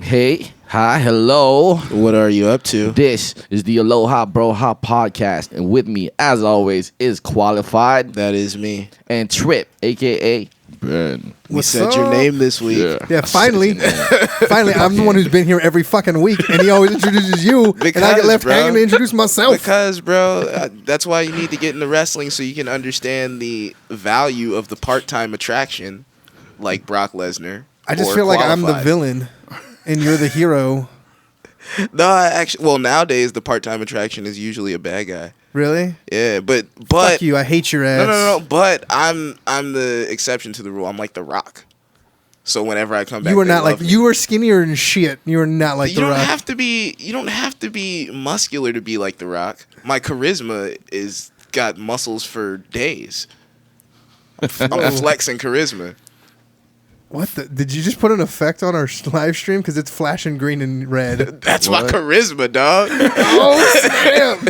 Hey, hi, hello. What are you up to? This is the Aloha Broha podcast, and with me, as always, is Qualified That is me. and Trip, aka Ben. We What's said your up? name this week. Yeah, finally, finally, I'm the one who's been here every fucking week, and he always introduces you, and I get Because, left bro. hanging to introduce myself. Because, bro, that's why you need to get into wrestling so you can understand the value of the part-time attraction, like Brock Lesnar. I just or feel like I'm the Qualified. villain, and you're the hero. Well, nowadays the part-time attraction is usually a bad guy. Really? Yeah, but Fuck you! I hate your ass. no. But I'm the exception to the rule. I'm like The Rock. So whenever I come back, You are they not like love me. you are skinnier than shit. You are not like You the don't Rock. have to be. You don't have to be muscular to be like The Rock. My charisma is got muscles for days. I'm flexing charisma. What the? Did you just put an effect on our live stream? Because it's flashing green and red. That's What? my charisma, dog. Oh snap!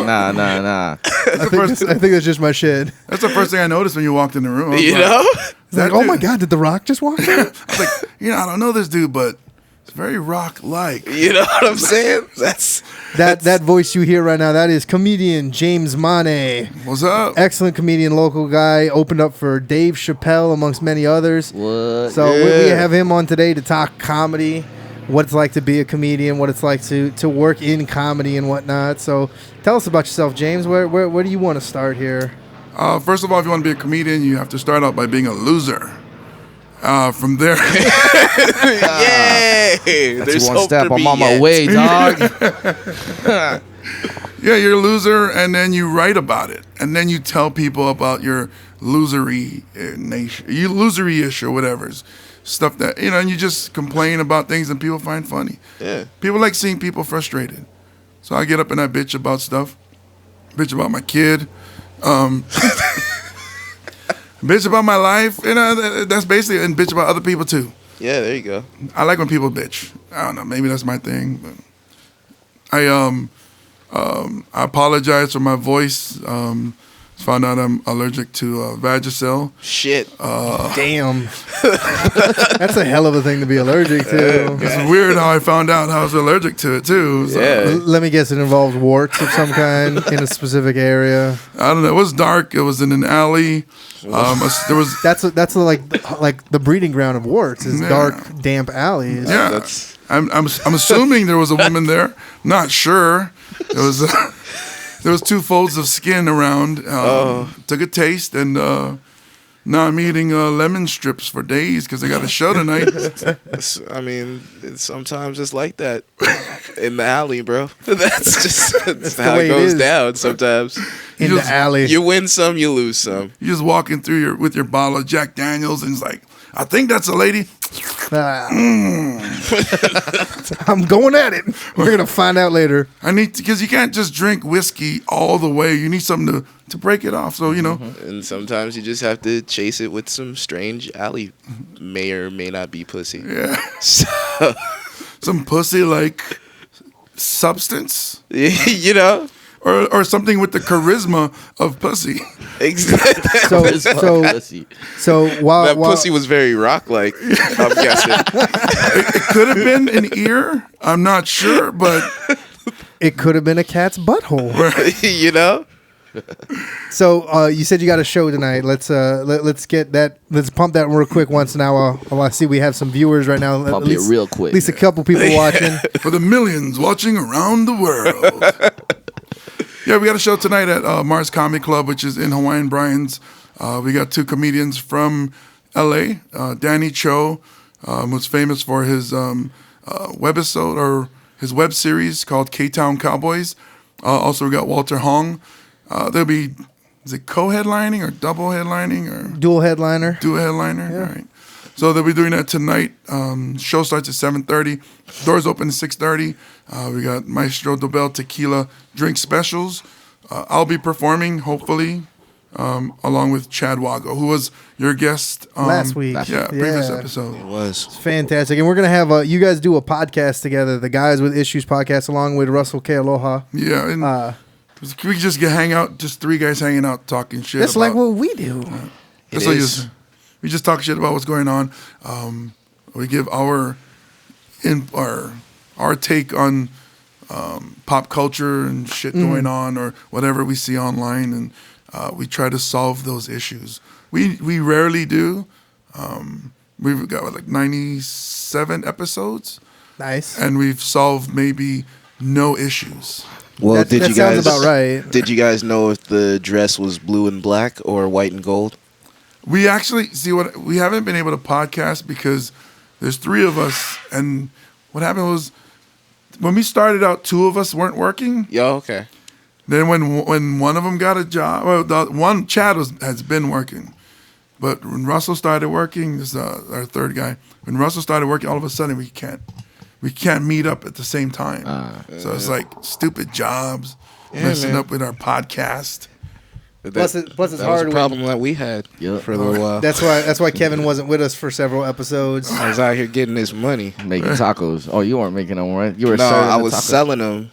Nah. I think that's just my shit. That's the first thing I noticed when you walked in the room. I was You like, know? It's like, That oh my dude- god, did the Rock just walk in? I was like, I don't know this dude, but it's very rock-like. You know what I'm saying? That's That voice you hear right now, that is comedian James Mayne. What's up? Excellent comedian, local guy. Opened up for Dave Chapelle, amongst many others. What? So we Yeah. have him on today to talk comedy, what it's like to be a comedian, what it's like to work in comedy and whatnot. So tell us about yourself, James. Where do you want to start here? First of all, if you want to be a comedian, you have to start out by being a loser. From there, yay. That's There's one hope step. to I'm be on my yet. way, dog. yeah, you're a loser, and then you write about it, and then you tell people about your losery nation, you losery-ish or whatever stuff that and you just complain about things that people find funny. Yeah. People like seeing people frustrated, so I get up and I bitch about stuff, bitch about my kid, bitch about my life. That's basically, and bitch about other people too. Yeah, there you go. I like when people bitch. I don't know, maybe that's my thing. But I apologize for my voice. Found out I'm allergic to Vagisil. Shit. Damn. That's a hell of a thing to be allergic to. It's weird how I found out I was allergic to it too. So, Yeah. Let me guess, it involves warts of some kind in a specific area. I don't know. It was dark. It was in an alley. There was That's like the breeding ground of warts is Yeah. dark, damp alleys. yeah. That's- I'm assuming there was a woman there. Not sure. There was there was 2 folds of skin around. Took a taste, and now I'm eating lemon strips for days because I got a show tonight. I mean, sometimes it's like that in the alley, bro. That's how way it it goes is. down sometimes. In the just- alley. You win some, you lose some. You're just walking through with your bottle of Jack Daniels, and it's like, I think that's a lady. Ah. I'm going at it. We're gonna find out later. I need because you can't just drink whiskey all the way. You need something to break it off. So And sometimes you just have to chase it with some strange alley may or may not be pussy. yeah, So, some pussy like substance you know? or something with the charisma of pussy. Exactly. So while That pussy was very rock-like, I'm guessing. It could have been an ear. I'm not sure, but it could have been a cat's butthole. You know? So you said you got a show tonight. Let's get that. Let's pump that real quick once now. I see we have some viewers right now. Pump at it least, real quick. At least a couple people watching. for the millions watching around the world. Yeah, we got a show tonight at Mars Comedy Club, which is in Hawaiian Brian's. We got 2 comedians from L.A. Danny Cho, who's famous for his webisode or his web series called K-Town Cowboys. Also, we got Walter Hong. There'll be, is it co-headlining or double headlining or Dual headliner. dual headliner? Yeah. Right. So they'll be doing that tonight. Show starts at 7:30. Doors open at 6:30. We got Maestro Dobel Tequila drink specials. I'll be performing, hopefully, along with Chad Wago, who was your guest Last week. Yeah, previous Yeah. episode. It was. Fantastic. And we're going to have you guys do a podcast together, the Guys with Issues podcast, along with Russell K. Aloha. Yeah, and we just hang out, just 3 guys hanging out talking shit. That's like what we do. We just talk shit about what's going on. We give our our take on pop culture and shit going on or whatever we see online, and we try to solve those issues. We rarely do. We've got like 97 episodes. Nice. And we've solved maybe no issues. Well, That sounds about right. Did you guys know if the dress was blue and black or white and gold? We actually we haven't been able to podcast because there's 3 of us, and what happened was when we started out, 2 of us weren't working. Yeah, okay. Then when one of them got a job, well, Chad has been working, but when Russell started working, this is our 3rd guy. When Russell started working, all of a sudden we can't meet up at the same time. So it's like stupid jobs, messing up with our podcast. Plus it's that was hard. a problem that we had for a little while. That's why Kevin wasn't with us for several episodes. I was out here getting this money. Making tacos. Oh, you weren't making them, right? You were No, serving I the was tacos. selling them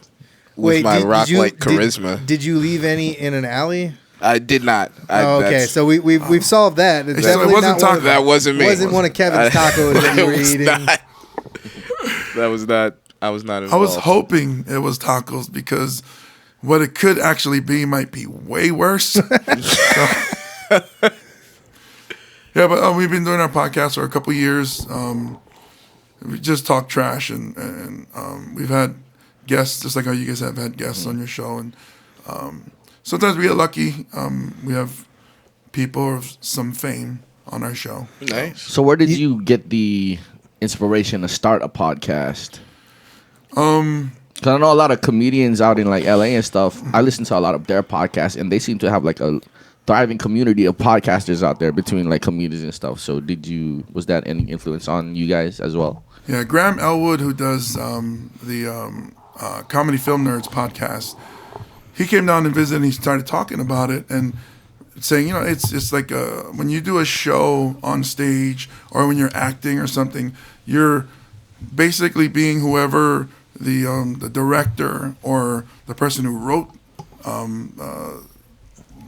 with my rock-like charisma. Did you leave any in an alley? I did not. Okay, so we've solved that. It's So it definitely wasn't not one of- that wasn't me. Wasn't one of Kevin's tacos that you were eating. That was not. I was not involved. I was hoping it was tacos because what it could actually be might be way worse. Yeah, but we've been doing our podcast for a couple years. We just talk trash, and we've had guests, just like how you guys have had guests on your show. And sometimes we get lucky. We have people of some fame on our show. Nice. So where did you get the inspiration to start a podcast? Because I know a lot of comedians out in like LA and stuff. I listen to a lot of their podcasts, and they seem to have like a thriving community of podcasters out there between like comedians and stuff. So was that any influence on you guys as well? Yeah, Graham Elwood, who does the Comedy Film Nerds podcast, he came down and visited, and he started talking about it and saying, it's like when you do a show on stage or when you're acting or something, you're basically being whoever the director or the person who wrote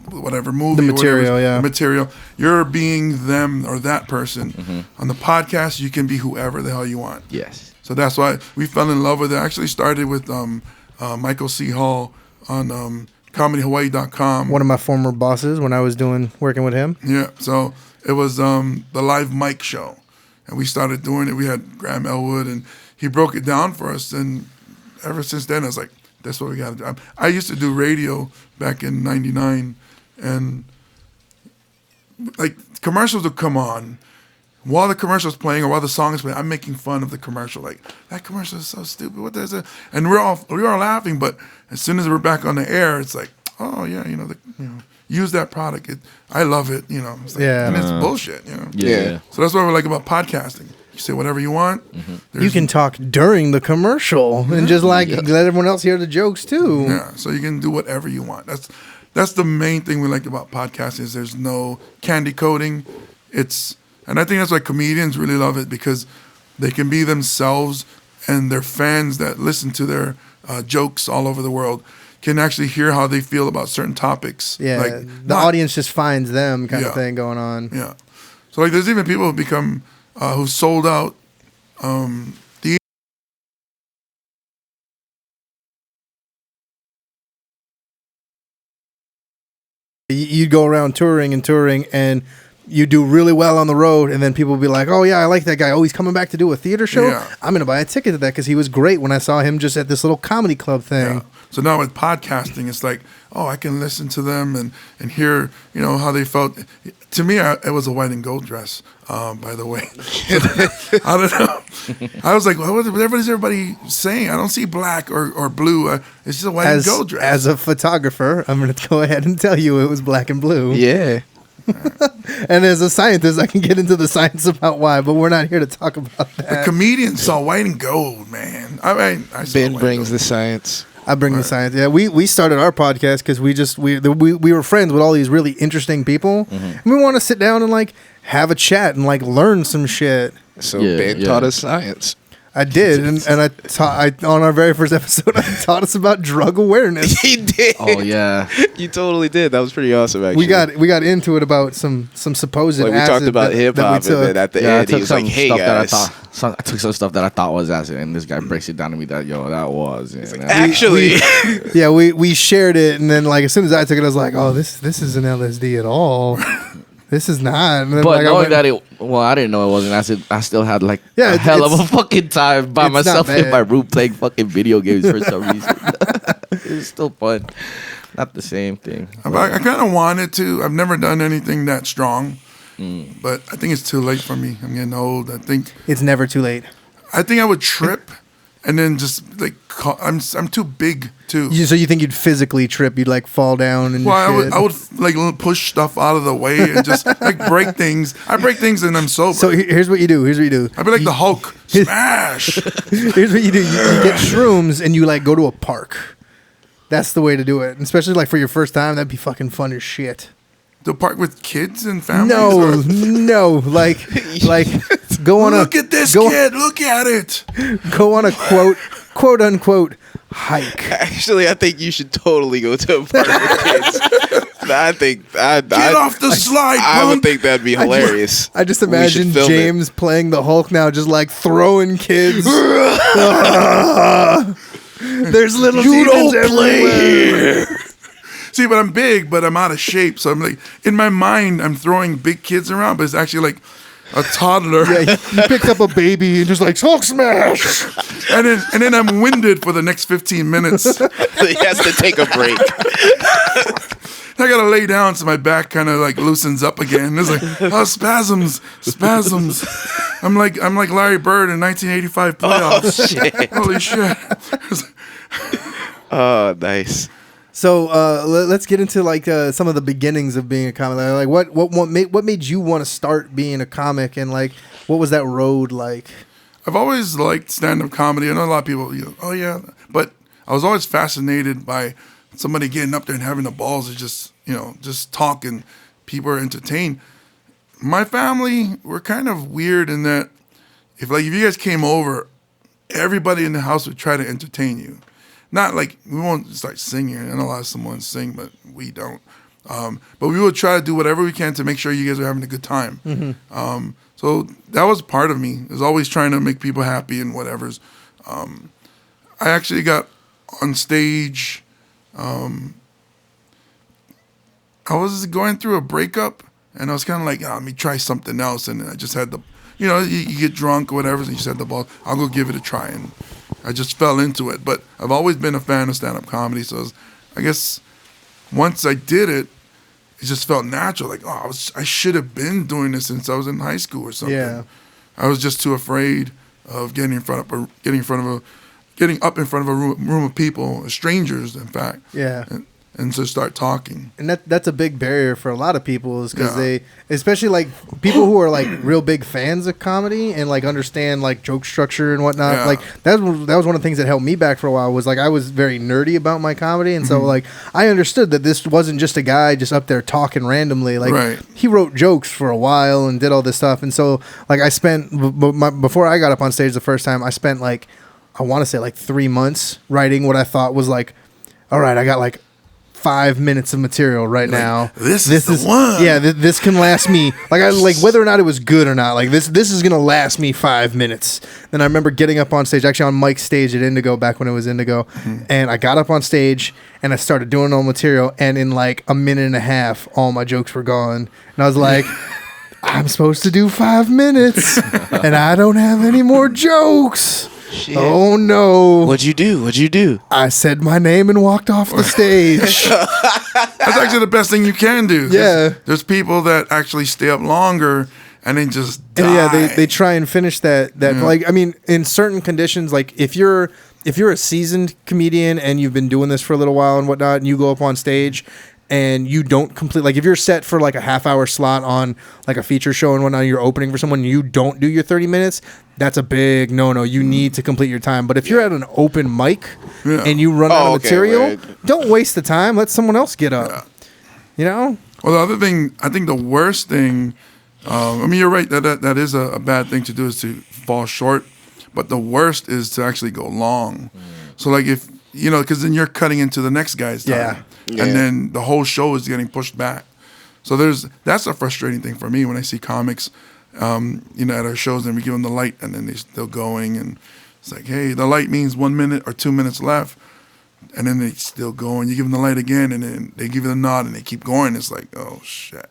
whatever movie, The material, whatever, yeah. the material. You're being them or that person. Mm-hmm. On the podcast, you can be whoever the hell you want. Yes. So that's why we fell in love with it. I actually started with Michael C. Hall on comedyhawaii.com. One of my former bosses when I was working with him. Yeah, so it was the live mic show. And we started doing it. We had Graham Elwood, and he broke it down for us. And ever since then, I was like, that's what we got to do. I used to do radio back in 99, and like commercials would come on. While the commercial's playing or while the song is playing, I'm making fun of the commercial. Like, that commercial is so stupid. What is it? And we are laughing, but as soon as we're back on the air, it's like, oh yeah, use that product. I love it. It's like, Yeah. and it's bullshit. Yeah. So that's what we like about podcasting. You say whatever you want. You can talk during the commercial and just let everyone else hear the jokes too. Yeah, so you can do whatever you want. That's the main thing we like about podcasting is there's no candy coating. And I think that's why comedians really love it because they can be themselves, and their fans that listen to their jokes all over the world can actually hear how they feel about certain topics. Yeah, the audience just finds them kind of Yeah. thing going on. Yeah. So like there's even people who become, who sold out the You'd go around touring, and you do really well on the road, and then people will be like, oh yeah, I like that guy. Oh, he's coming back to do a theater show? Yeah. I'm going to buy a ticket to that because he was great when I saw him just at this little comedy club thing. Yeah. So now with podcasting, it's like, oh, I can listen to them and hear, how they felt. To me, it was a white and gold dress, by the way. I don't know. I was like, what is everybody saying? I don't see black or blue. It's just a white and gold dress. As a photographer, I'm going to go ahead and tell you it was black and blue. Yeah. And as a scientist, I can get into the science about why, but we're not here to talk about The that. comedians saw white and gold, man. I saw Ben white brings and the gold. science. I bring the science. Yeah, we started our podcast because we were friends with all these really interesting people, and we want to sit down and like have a chat and like learn some shit. So Yeah, Ben yeah. taught us science. I did, and I on our very first episode, I taught us about drug awareness. He did. Oh yeah. You totally did. That was pretty awesome. Actually, We got into it about some supposed. Like we talked acid about that hip we hop, and took. then at the Yeah, I end, he took was some like, "Hey stuff that I guys." thought. I took some stuff that I thought was acid, and this guy breaks it down to me that that was. And Actually, Yeah, we shared it, and then like as soon as I took it, I was like, "Oh, this isn't LSD at all. This is not." And then, but like, knowing that I didn't know it wasn't acid. I still had like Yeah, a hell of it's- a fucking time by it's not myself in bad. my room playing fucking video games for some reason. It's still fun. Not the same thing. I kind of wanted to. I've never done anything that strong, but I think it's too late for me. I'm getting old. I think it's never too late. I would trip, and then just like I'm too big too. So you think you'd physically trip? You'd like fall down and Well, shit? I would like push stuff out of the way and just like break things. I break things and I'm sober. So here's what you do. I'd be like the Hulk. Smash. Here's what you do. You get shrooms and you like go to a park. That's the way to do it. And especially like for your first time, that'd be fucking fun as shit. The park with kids and families. No, like go on Look at this kid. Look at it. go on a quote unquote hike. actually, I think you should totally go to a park with kids. I think Get off the slide, I would punk. think that'd be hilarious. I just We should imagine film it. James playing the Hulk now, just like throwing kids. There's little demons everywhere. See, but I'm big, but I'm out of shape. So I'm like, in my mind, I'm throwing big kids around, but it's actually like a toddler. Yeah, he picked up a baby and just like Hulk smash. and then I'm winded for the next 15 minutes. He has to take a break. I gotta lay down so my back kind of like loosens up again. It's like, oh, spasms. I'm like Larry Bird in 1985 playoffs. Oh, shit. Holy shit. Oh, nice. So let's get into like some of the beginnings of being a comic. Like what made you want to start being a comic, and like what was that road like? I've always liked stand-up comedy. I know a lot of people, oh yeah, but I was always fascinated by somebody getting up there and having the balls to just talk and people are entertained. My family, we're kind of weird in that if you guys came over, everybody in the house would try to entertain you. Not like we won't start singing. I know a lot of someone sing, but we don't. But we would try to do whatever we can to make sure you guys are having a good time. Mm-hmm. So that was part of me. Is always trying to make people happy and whatever's. I actually got on stage. I was going through a breakup, and I was kind of like, let me try something else. And I just had the, you get drunk or whatever, and you said the ball, I'll go give it a try. And I just fell into it. But I've always been a fan of stand-up comedy, so I guess once I did it, it just felt natural. Like, I should have been doing this since I was in high school or something. Yeah. I was just too afraid of getting up in front of a room of people, strangers, in fact. Yeah. And to start talking. And that's a big barrier for a lot of people, is because Yeah. they, especially like people who are like real big fans of comedy and like understand like joke structure and whatnot. Yeah. Like that was one of the things that held me back for a while, was like I was very nerdy about my comedy, and so like I understood that this wasn't just a guy just up there talking randomly. Like Right. he wrote jokes for a while and did all this stuff, and so like I spent before I got up on stage the first time, I spent like I want to say like 3 months writing what I thought was like, all right, I got like 5 minutes of material right now. This is the one. Yeah, this can last me like whether or not it was good or not. Like this is gonna last me 5 minutes. Then I remember getting up on stage, actually on Mike's stage at Indigo back when it was Indigo, and I got up on stage and I started doing all material, and in like a minute and a half, all my jokes were gone, and I was like, I'm supposed to do 5 minutes, and I don't have any more jokes. Shit. Oh no! What'd you do? I said my name and walked off the stage. That's actually the best thing you can do. Yeah. There's people that actually stay up longer and then just die. And yeah, they try and finish that like, I mean, in certain conditions, like if you're a seasoned comedian and you've been doing this for a little while and whatnot, and you go up on stage and you don't complete, like if you're set for like a half-hour slot on like a feature show and whatnot, you're opening for someone and you don't do your 30 minutes, that's a big no. You need to complete your time. But if you're at an open mic and you run out of material, right. don't waste the time. Let someone else get up. Yeah. You know? Well, the other thing, I think the worst thing, I mean, you're right, that is a bad thing to do, is to fall short. But the worst is to actually go long. So like if because then you're cutting into the next guy's time, and then the whole show is getting pushed back. So that's a frustrating thing for me when I see comics, at our shows, and we give them the light, and then they're still going, and it's like, hey, the light means 1 minute or 2 minutes left, and then they still go, and you give them the light again, and then they give you the nod, and they keep going. It's like, oh shit,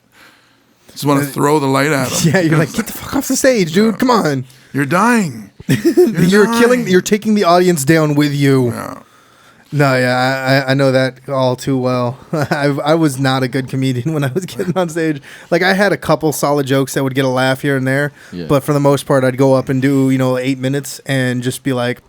just want to throw the light at them. Yeah, you're like, get the fuck off the stage, dude. Come on, you're dying. You're taking the audience down with you. Yeah. No, yeah, I know that all too well. I was not a good comedian when I was getting on stage. Like, I had a couple solid jokes that would get a laugh here and there, but for the most part, I'd go up and do 8 minutes and just be like,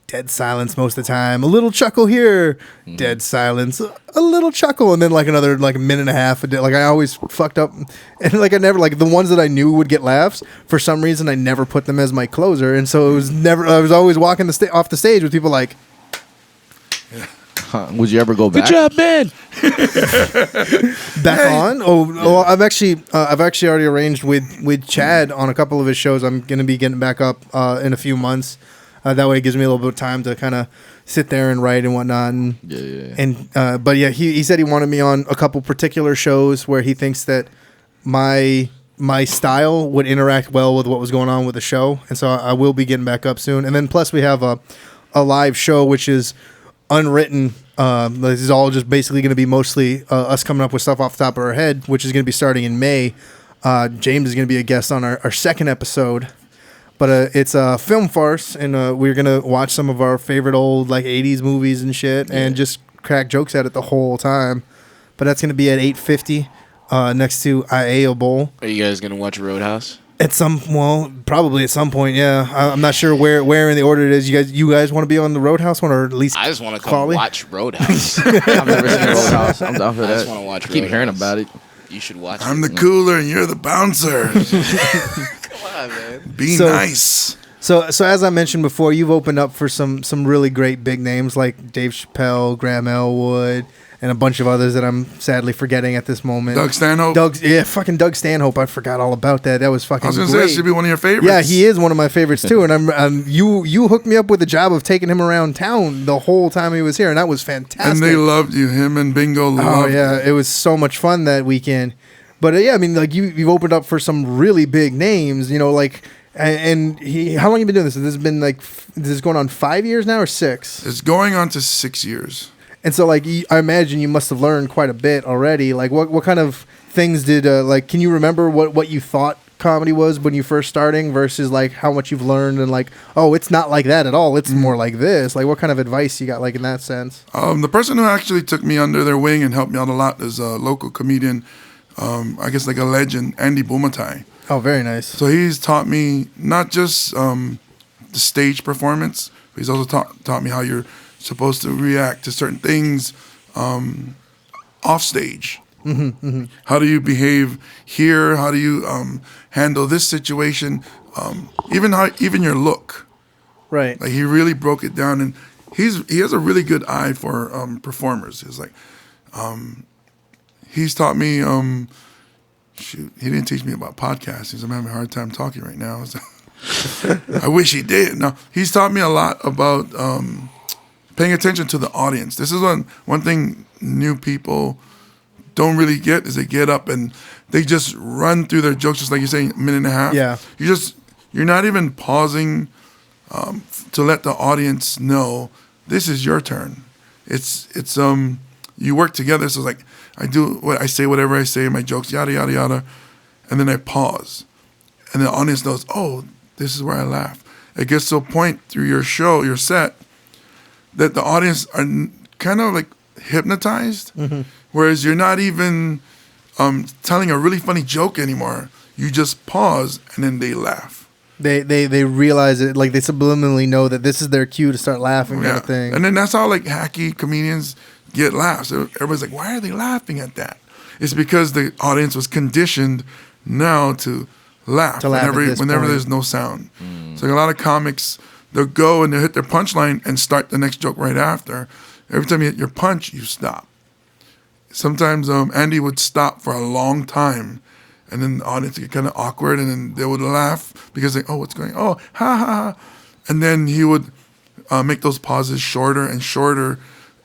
dead silence most of the time. A little chuckle here, dead silence. A little chuckle, and then like another like a minute and a half. Like I always fucked up, and like I never like the ones that I knew would get laughs. For some reason, I never put them as my closer, and so it was never. I was always walking off the stage with people like. Would you ever go back? Good job, man. Back on? Oh, I've actually already arranged with Chad on a couple of his shows. I'm gonna be getting back up in a few months. That way, it gives me a little bit of time to kind of sit there and write and whatnot. And but yeah, he said he wanted me on a couple particular shows where he thinks that my style would interact well with what was going on with the show, and so I will be getting back up soon. And then plus we have a live show which is unwritten. This is all just basically going to be mostly us coming up with stuff off the top of our head, which is going to be starting in May. James is going to be a guest on our second episode, but it's a film farce, and we're going to watch some of our favorite old like 80s movies and shit, and just crack jokes at it the whole time. But that's going to be at 8:50 next to Aiea Bowl. Are you guys going to watch Roadhouse? Probably at some point, yeah. I'm not sure where in the order it is. You guys want to be on the Roadhouse one, or at least I just want to come watch Roadhouse. I've never seen Roadhouse. I'm down for that. I just want to watch Roadhouse. I keep hearing about it. You should watch I'm the cooler and you're the bouncer. Come on, man. Be nice. So as I mentioned before, you've opened up for some really great big names like Dave Chapelle, Graham Elwood, and a bunch of others that I'm sadly forgetting at this moment. Doug Stanhope. Fucking Doug Stanhope. I forgot all about that. That was fucking. I was gonna great. say it should be one of your favorites. Yeah, he is one of my favorites too. And you hooked me up with the job of taking him around town the whole time he was here, and that was fantastic. And they loved you. Him and Bingo loved. Oh yeah, it was so much fun that weekend. But yeah, I mean, like you've opened up for some really big names. Like. And how long have you been doing this? This has been like, this is going on 5 years now or 6? It's going on to 6 years. And so like, I imagine you must have learned quite a bit already. Like what kind of things did, can you remember what you thought comedy was when you first starting versus like how much you've learned and like, oh, it's not like that at all. It's more like this. Like what kind of advice you got like in that sense? The person who actually took me under their wing and helped me out a lot is a local comedian, I guess like a legend, Andy Bumatai. Oh, very nice. So he's taught me not just the stage performance, but he's also taught me how you're supposed to react to certain things off stage. How do you behave here? How do you handle this situation? Even your look. Right. Like he really broke it down, and he has a really good eye for performers. He's like, he's taught me. Shoot, he didn't teach me about podcasting. I'm having a hard time talking right now. So I wish he did. No, he's taught me a lot about paying attention to the audience. This is one thing new people don't really get is they get up and they just run through their jokes, just like you're saying, a minute and a half. Yeah. You're not even pausing to let the audience know this is your turn. It's you work together. So it's like, I do what I say, whatever I say, my jokes, yada, yada, yada. And then I pause. And the audience knows, oh, this is where I laugh. It gets to a point through your show, your set, that the audience are kind of like hypnotized. Whereas you're not even telling a really funny joke anymore. You just pause and then they laugh. They realize it, like they subliminally know that this is their cue to start laughing kind of thing. And then that's how like hacky comedians get laughs. Everybody's like, why are they laughing at that? It's because the audience was conditioned now to laugh whenever there's no sound. So like a lot of comics, they'll go and they'll hit their punchline and start the next joke right after. Every time you hit your punch, you stop. Sometimes Andy would stop for a long time, and then the audience would get kind of awkward, and then they would laugh because they, oh, what's going on? Oh, ha, ha, ha. and then he would make those pauses shorter and shorter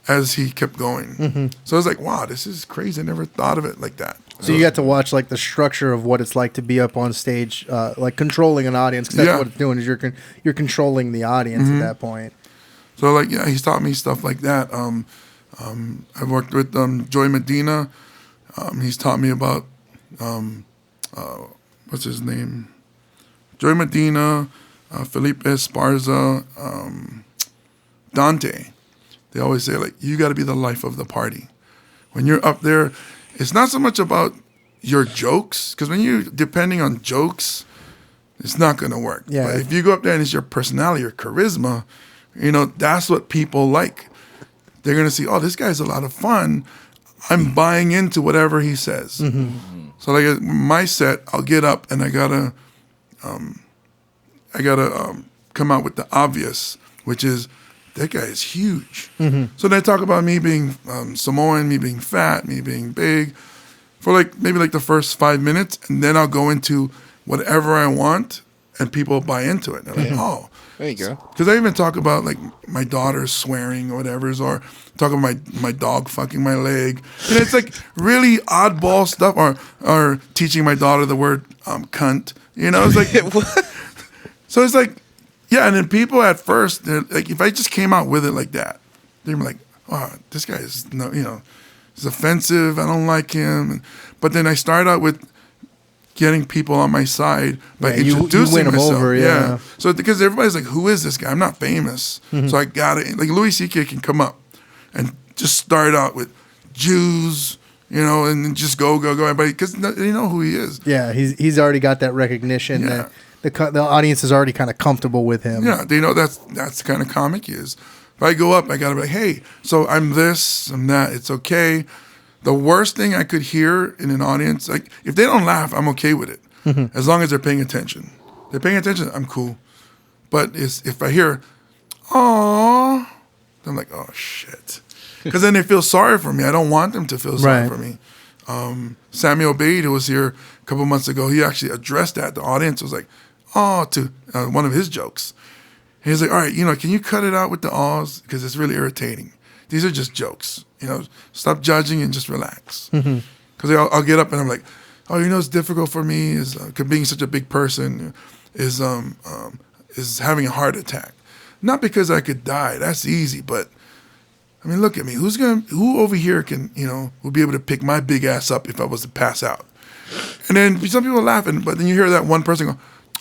as he kept going. So I was like, wow, this is crazy. I never thought of it like that. So you got to watch like the structure of what it's like to be up on stage, like controlling an audience. 'Cause that's what it's doing is you're controlling the audience at that point. So like, yeah, he's taught me stuff like that. I've worked with Joy Medina. He's taught me about what's his name? Joy Medina, Felipe Esparza, Dante. They always say, like, you got to be the life of the party. When you're up there, it's not so much about your jokes, because when you're depending on jokes, it's not going to work. Yeah. But if you go up there and it's your personality, your charisma, you know, that's what people like. They're going to see, oh, this guy's a lot of fun. I'm buying into whatever he says. So like my set, I'll get up and I gotta come out with the obvious, which is that guy is huge. So they talk about me being Samoan, me being fat, me being big, for like maybe like the first 5 minutes, and then I'll go into whatever I want, and people buy into it. They're like, oh. There you go. Because I even talk about like my daughter swearing or whatever, or talk about my dog fucking my leg. And it's like really oddball stuff, or teaching my daughter the word cunt. You know, it's like so it's like, yeah. And then people at first, they're like, if I just came out with it like that, they're like, oh, this guy is no, you know, he's offensive. I don't like him. But then I start out with getting people on my side by introducing you win myself. them over, yeah. So because everybody's like, who is this guy? I'm not famous. So I got it. Like Louis C.K. can come up and just start out with Jews, you know, and then just go. Everybody, because they know who he is. Yeah, he's already got that recognition. Yeah. That the audience is already kind of comfortable with him. Yeah, they know that's the kind of comic he is. If I go up, I got to be like, hey, so I'm this, I'm that. It's okay. The worst thing I could hear in an audience, like if they don't laugh, I'm okay with it, as long as they're paying attention. If they're paying attention, I'm cool. But if I hear, "Aww," I'm like, oh shit, because then they feel sorry for me. I don't want them to feel sorry for me. Samuel Bade, who was here a couple months ago, he actually addressed that. The audience was like, "Oh," to one of his jokes. He was like, all right, you know, can you cut it out with the awes, because it's really irritating. These are just jokes, you know. Stop judging and just relax. Because I'll get up and I'm like, oh, you know, it's difficult for me is being such a big person is having a heart attack. Not because I could die, that's easy, but I mean, look at me. Who over here can, you know, will be able to pick my big ass up if I was to pass out? And then some people are laughing, but then you hear that one person go,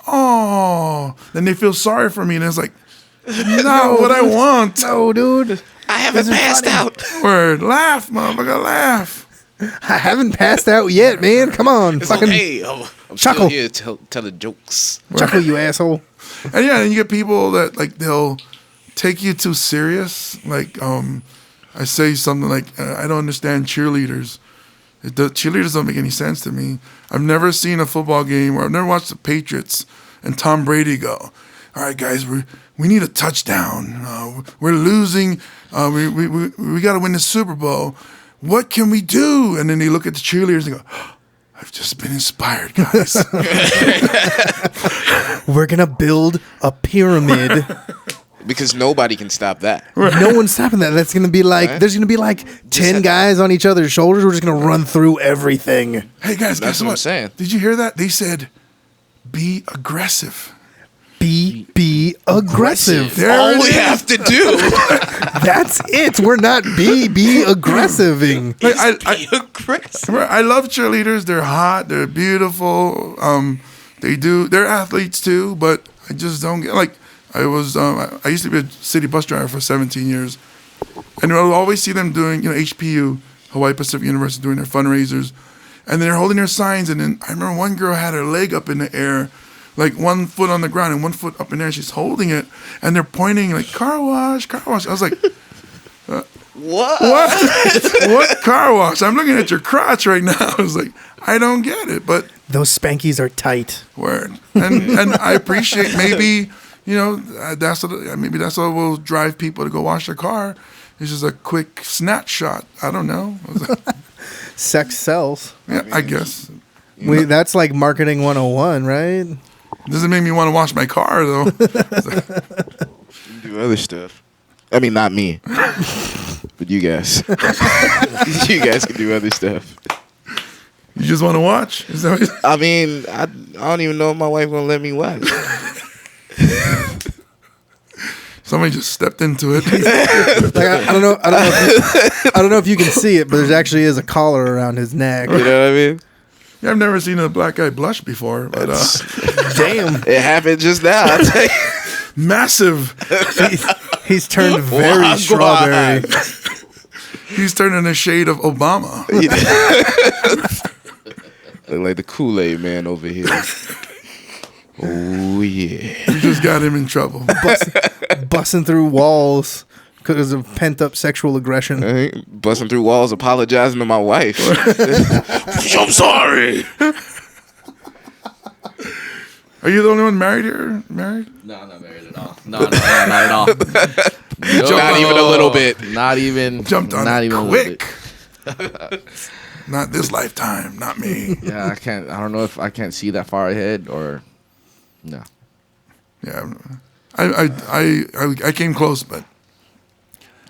oh, then they feel sorry for me, and it's like, not what I want. No, dude. I haven't passed out. Word, laugh, motherfucker, laugh. I haven't passed out yet, man. Come on. It's Fucking okay. I'm chuckle. still here telling jokes. chuckle, you asshole. And yeah, and you get people that like they'll take you too serious. Like I say something like, I don't understand cheerleaders. The cheerleaders don't make any sense to me. I've never seen a football game, or I've never watched the Patriots and Tom Brady go, all right, guys, we need a touchdown. We're losing. We got to win the Super Bowl. What can we do? And then they look at the cheerleaders and go, oh, I've just been inspired, guys. We're going to build a pyramid. Because nobody can stop that. No one's stopping that. That's going to be like, there's going to be like 10 guys on each other's shoulders. We're just going to run through everything. Hey, guys, That's guess what what? I'm saying. Did you hear that? They said, be aggressive. Be aggressive. There All it we is. have to do That's it. We're not be aggressiving. Like, is be aggressive. I love cheerleaders. They're hot. They're beautiful. They're athletes too, but I just don't get, like, I used to be a city bus driver for 17 years, and I'll always see them doing, you know, HPU, Hawaii Pacific University, doing their fundraisers, and they're holding their signs, and then I remember one girl had her leg up in the air, like 1 foot on the ground and 1 foot up in there, and she's holding it, and they're pointing like, car wash, car wash. I was like, What? what car wash? I'm looking at your crotch right now. I was like, I don't get it, but Those spankies are tight. word. And I appreciate, maybe, you know, maybe that's what will drive people to go wash their car. It's just a quick snatch shot. I don't know. I was like, Sex sells. yeah, I guess. That's like marketing 101, right? Doesn't make me want to wash my car though. You do other stuff. I mean, not me, but you guys. You guys can do other stuff. You just want to watch? Is that what I mean, I don't even know if my wife gonna let me watch. Somebody just stepped into it. Like, I don't know if you can see it, but there actually is a collar around his neck. You know what I mean? Yeah, I've never seen a black guy blush before, but Damn, It happened just now. I'll tell you. massive. he's turned very Wagwan. strawberry. He's turning a shade of Obama. Look like the Kool-Aid man over here. Oh yeah. You just got him in trouble. Busting through walls because of pent up sexual aggression. I ain't busting through walls, apologizing to my wife. I'm sorry. Are you the only one married here? Married? No, I'm not married at all. No, not at all. Not even a little bit. Not even. Jumped on not it even quick. A little bit. Not this lifetime. Not me. Yeah, I can't. I don't know if I can't see that far ahead or. No. Yeah, I came close, but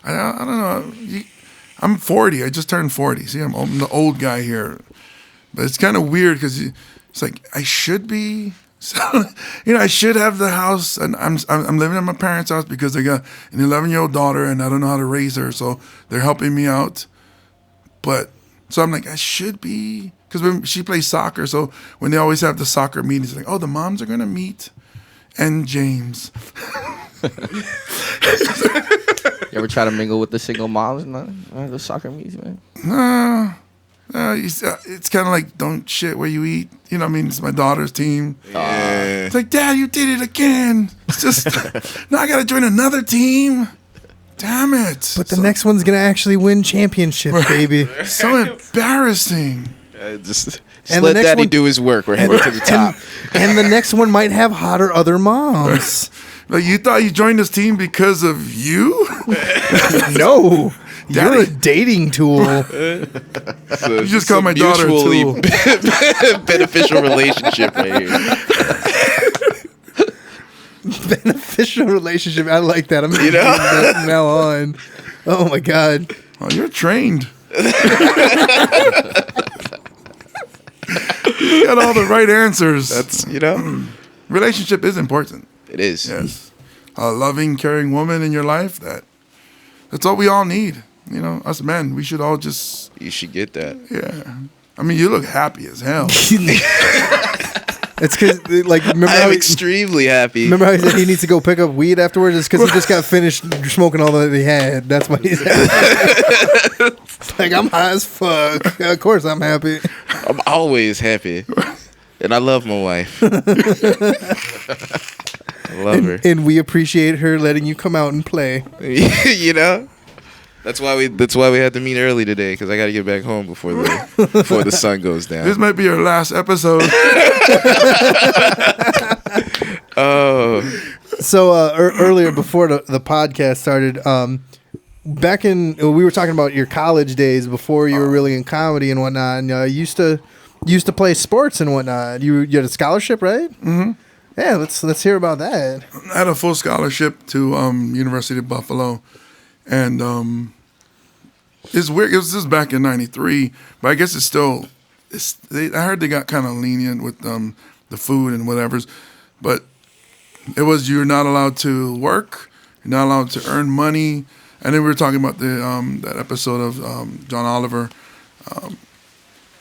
I don't know. I'm 40. I just turned 40. See, I'm the old guy here, but it's kind of weird because it's like I should be. So, I should have the house, and I'm living at my parents' house because they got an 11-year-old daughter, and I don't know how to raise her, so they're helping me out. But so I'm like, I should be, because when she plays soccer, so when they always have the soccer meetings, like, oh, the moms are gonna meet, and James. You ever try to mingle with the single moms and the soccer meets, man? It's kind of like, don't shit where you eat. You know what I mean? It's my daughter's team. Yeah. It's like, Dad, you did it again. It's just, now I got to join another team. Damn it. But the next one's going to actually win championship, baby. So embarrassing. Just And let the next Daddy one- do his work. We're heading to the top. And the next one might have hotter other moms. Like, you thought you joined this team because of you? No. You're a Daddy. dating tool. You just call my daughter a tool. beneficial relationship right here. Beneficial relationship. I like that. I'm going to know? that from now on. Oh, my God. Oh, you're trained. You got all the right answers. That's Relationship is important. it is. Yes. A loving, caring woman in your life, that's all we all need. Us men, we should all just, You should get that. yeah. I mean, you look happy as hell. It's because, remember I how am he, extremely happy. remember how he said he needs to go pick up weed afterwards? It's because he just got finished smoking all that he had. That's what he's It's like, I'm high as fuck. Of course I'm happy. I'm always happy, and I love my wife. I love her. And we appreciate her letting you come out and play. That's why we had to meet early today, because I got to get back home before the sun goes down. This might be your last episode. Oh, So earlier, before the podcast started, back in we were talking about your college days before you were really in comedy and whatnot, and you used to play sports and whatnot. You had a scholarship, right? Mm-hmm. Yeah, let's hear about that. I had a full scholarship to University of Buffalo, and it's weird. This is back in '93, but I guess it's still. I heard they got kind of lenient with the food and whatever's, but it was you're not allowed to work, you're not allowed to earn money, and then we were talking about the that episode of John Oliver,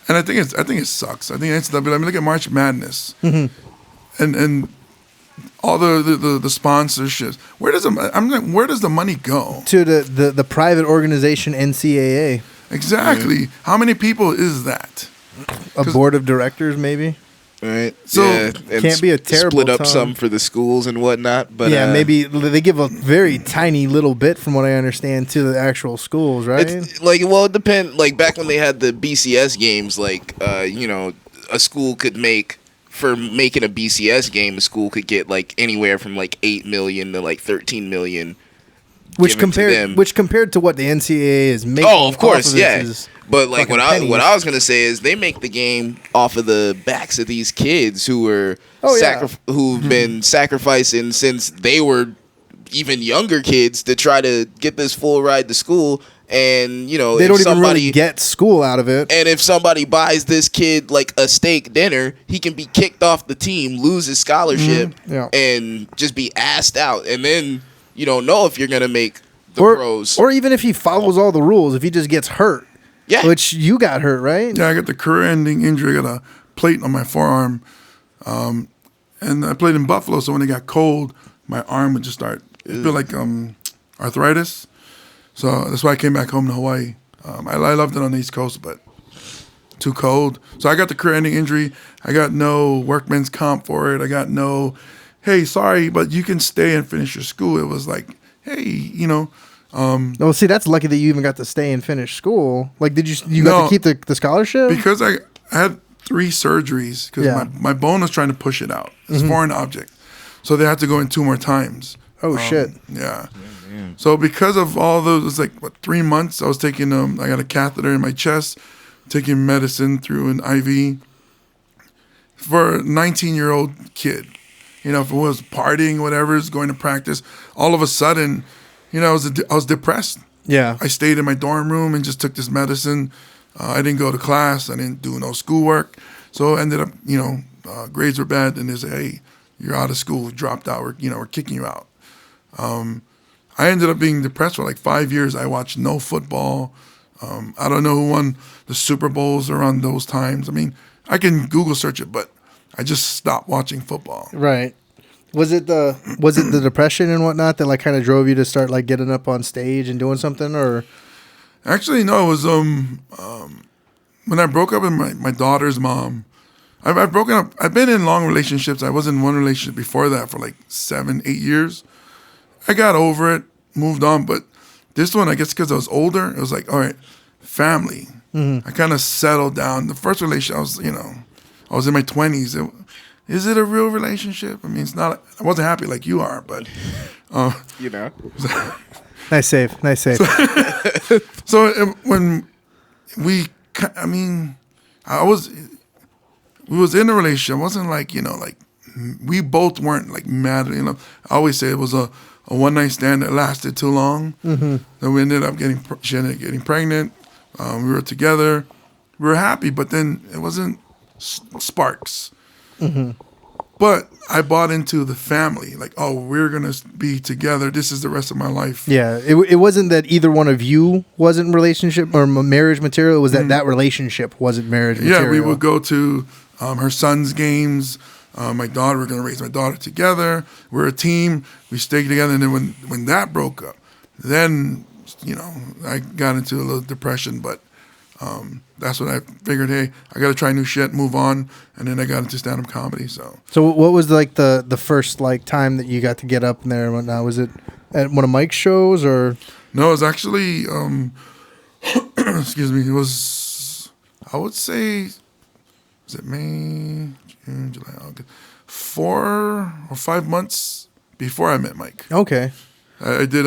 and I think it sucks. I think NCAA. I mean, look at March Madness, and all the sponsorships. Where does the money go? To the private organization NCAA, Exactly. How many people is that? a board of directors, maybe. right. So, and can't be a terrible split up time. some for the schools and whatnot. But Yeah, maybe they give a very tiny little bit, from what I understand, to the actual schools, right? It's it depends. Like back when they had the BCS games, a school could make. For making a BCS game, a school could get anywhere from $8 million to $13 million Which given to them. compared to what the NCAA is making. Oh, of course, off of yeah. is But like fucking what I pennies. was gonna say is they make the game off of the backs of these kids who were yeah. who've been sacrificing since they were even younger kids to try to get this full ride to school. And you know, They if don't even somebody really get school out of it. and if somebody buys this kid like a steak dinner, he can be kicked off the team, lose his scholarship, Yeah. and just be asked out. And then you don't know if you're gonna make the pros. Or even if he follows all the rules, if he just gets hurt. Yeah. Which you got hurt, right? Yeah, I got the career-ending injury. I got a plate on my forearm, and I played in Buffalo. So when it got cold, my arm would just start feel like arthritis. So that's why I came back home to Hawaii. I loved it on the East Coast, but too cold. So I got the career-ending injury. I got no workman's comp for it. I got no, hey, sorry, but you can stay and finish your school. It was like, hey, you know. Well, see, that's lucky that you even got to stay and finish school. Like, did you got to keep the scholarship? Because I had 3 surgeries because my bone was trying to push it out. It's a foreign object. So they had to go in 2 more times. Oh, shit. Yeah. So because of all those, it's like, 3 months, I was taking, I got a catheter in my chest, taking medicine through an IV for a 19-year-old kid. You know, if it was partying, whatever, is going to practice, all of a sudden, you know, I was depressed. Yeah. I stayed in my dorm room and just took this medicine. I didn't go to class. I didn't do no schoolwork. So I ended up, you know, grades were bad. And they said, hey, you're out of school. You dropped out. We're kicking you out. I ended up being depressed for like 5 years. I watched no football. I don't know who won the Super Bowls around those times. I mean, I can Google search it, but I just stopped watching football. Right. Was it the depression and whatnot that like kind of drove you to start like getting up on stage and doing something, or? Actually, no. It was when I broke up with my daughter's mom. I've broken up. I've been in long relationships. I was in one relationship before that for like 7-8 years. I got over it, moved on. But this one, I guess because I was older, it was like, all right, family. I kind of settled down. The first relationship, I was in my 20s. Is it a real relationship? I mean, it's not. I wasn't happy like you are, but you know. Nice save. So when we was in a relationship. It wasn't like, like we both weren't like mad. I always say it was a one-night stand that lasted too long. Then we ended up she ended up getting pregnant. We were together. We were happy, but then it wasn't sparks. But I bought into the family. Like, oh, we're going to be together. This is the rest of my life. Yeah. It wasn't that either one of you wasn't relationship or marriage material. It was that relationship wasn't marriage material. Yeah, we would go to her son's games. My daughter, we're going to raise my daughter together. We're a team. We stayed together. And then when that broke up, then, I got into a little depression. But that's when I figured, hey, I got to try new shit, move on. And then I got into stand-up comedy. So what was like the first like time that you got to get up in there and whatnot? Was it at one of Mike's shows or? No, it was actually, excuse me, it was, I would say, was it May, June, July, August, 4 or 5 months before I met Mike. Okay. I did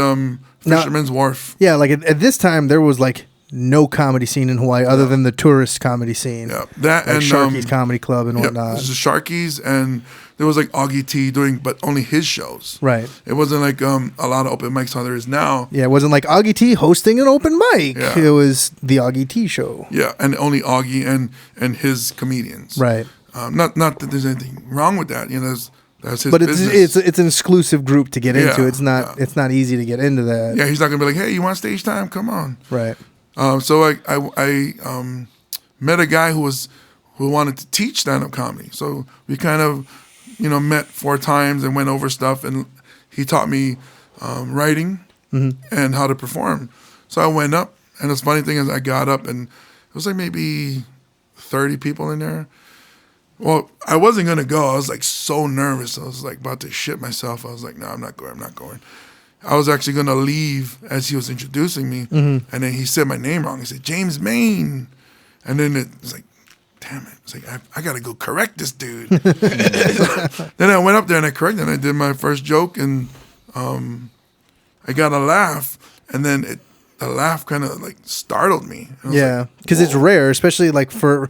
Fisherman's Wharf. Yeah, like at this time there was like no comedy scene in Hawaii other than the tourist comedy scene. Yeah, that like and Sharky's Comedy Club and yeah, whatnot. This is Sharky's, and there was like Augie T doing, but only his shows. Right. It wasn't like a lot of open mics how there is now. Yeah, it wasn't like Augie T hosting an open mic. Yeah. It was the Augie T show. Yeah, and only Augie and his comedians. Right. Not that there's anything wrong with that. That's his but business. it's an exclusive group to get into. Yeah, It's not easy to get into that. Yeah, he's not gonna be like, hey, you want stage time? Come on. Right. So I met a guy who wanted to teach stand-up comedy. So we kind of, met 4 times and went over stuff, and he taught me writing and how to perform. So I went up, and the funny thing is I got up, and it was like maybe 30 people in there. Well, I wasn't going to go. I was like so nervous. I was like about to shit myself. I was like, no, I'm not going. I was actually going to leave as he was introducing me. And then he said my name wrong. He said, James Mayne. And then it was like, damn it. It's like, I got to go correct this dude. Then I went up there and I corrected and I did my first joke. And I got a laugh, and then the laugh kind of like startled me. Yeah, because it's rare, especially like for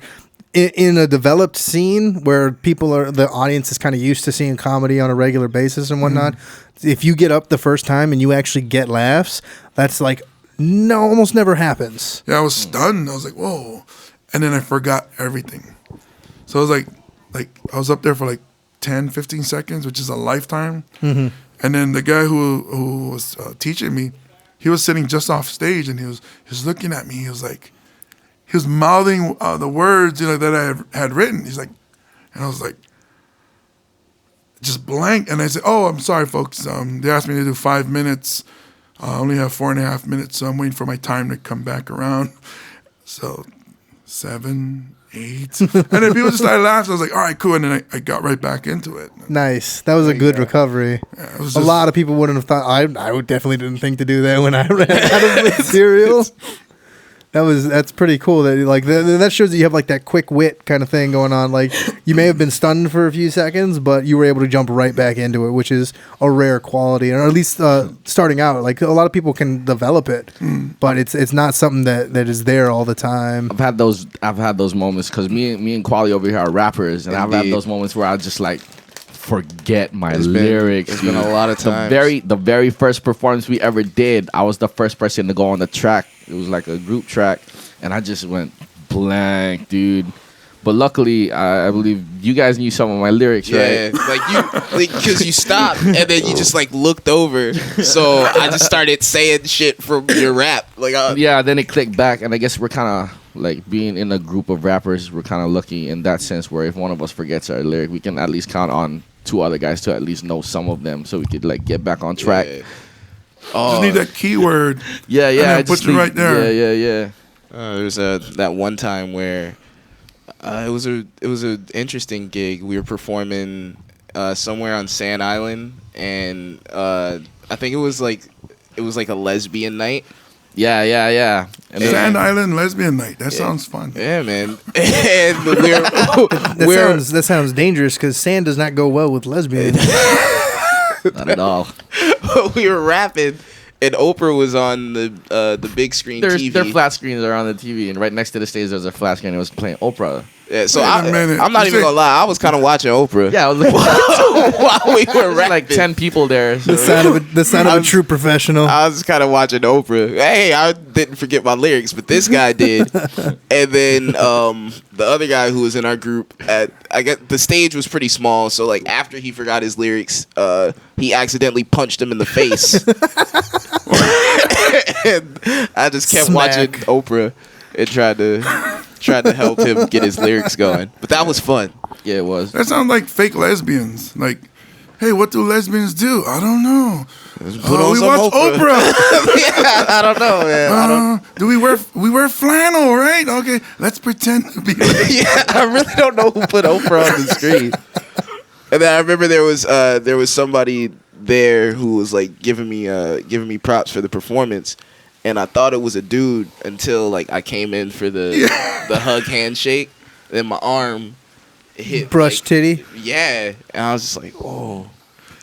in a developed scene where the audience is kind of used to seeing comedy on a regular basis and whatnot. If you get up the first time and you actually get laughs, that's like almost never happens. Yeah, I was stunned. I was like, whoa. And then I forgot everything. So I was like I was up there for like 10, 15 seconds, which is a lifetime. And then the guy who was teaching me, he was sitting just off stage, and he was looking at me. He was mouthing the words, that I had written. He's like, and I was like, just blank. And I said, "Oh, I'm sorry, folks. They asked me to do 5 minutes. I only have 4.5 minutes, so I'm waiting for my time to come back around." So 7, 8, and then people just started laughing. I was like, "All right, cool." And then I got right back into it. Nice. That was a good recovery. Yeah, it was a lot of people wouldn't have thought. I would definitely didn't think to do that when I ran out of material. That's pretty cool. That shows that you have like that quick wit kind of thing going on. Like you may have been stunned for a few seconds, but you were able to jump right back into it, which is a rare quality, or at least starting out. Like a lot of people can develop it, but it's not something that is there all the time. I've had those moments because me and Quali over here are rappers, and I've had those moments where I just like forget my lyrics. It's been a lot of times. The very first performance we ever did, I was the first person to go on the track. It was like a group track, and I just went blank, dude. But luckily, I believe you guys knew some of my lyrics, right? Yeah, because you stopped and then you just like looked over. So I just started saying shit from your rap. Then it clicked back, and I guess we're kind of like being in a group of rappers. We're kind of lucky in that sense, where if one of us forgets our lyric, we can at least count on 2 other guys to at least know some of them, so we could like get back on track. Yeah. Just need that keyword. Yeah. I put you right there. Yeah. There's that one time where it was a interesting gig. We were performing somewhere on Sand Island, and I think it was like a lesbian night. Yeah. And Sand Island lesbian night. That sounds fun. Yeah, man. And that sounds dangerous because sand does not go well with lesbians. Not at all. We were rapping, and Oprah was on the big screen TV. Their flat screens are on the TV, and right next to the stage there's a flat screen. It was playing Oprah. Yeah, so I'm not even gonna lie. I was kind of watching Oprah. Yeah, I was like, while we were rapping. Like 10 people there. So. The sound of a true professional. I was kind of watching Oprah. Hey, I didn't forget my lyrics, but this guy did. And then the other guy who was in our group, I guess the stage was pretty small, so like after he forgot his lyrics, he accidentally punched him in the face. And I just kept watching Oprah and tried to help him get his lyrics going. But that was fun. Yeah, it was. That sounds like fake lesbians. Like, hey, what do lesbians do? I don't know. We watch Oprah. Yeah, I don't know, man. Do we wear flannel, right? Okay, let's pretend to be. Yeah, I really don't know who put Oprah on the screen. And then I remember there was somebody there who was like giving me props for the performance. And I thought it was a dude until like I came in for the hug handshake. Then my arm hit brush titty. Yeah, and I was just like, oh.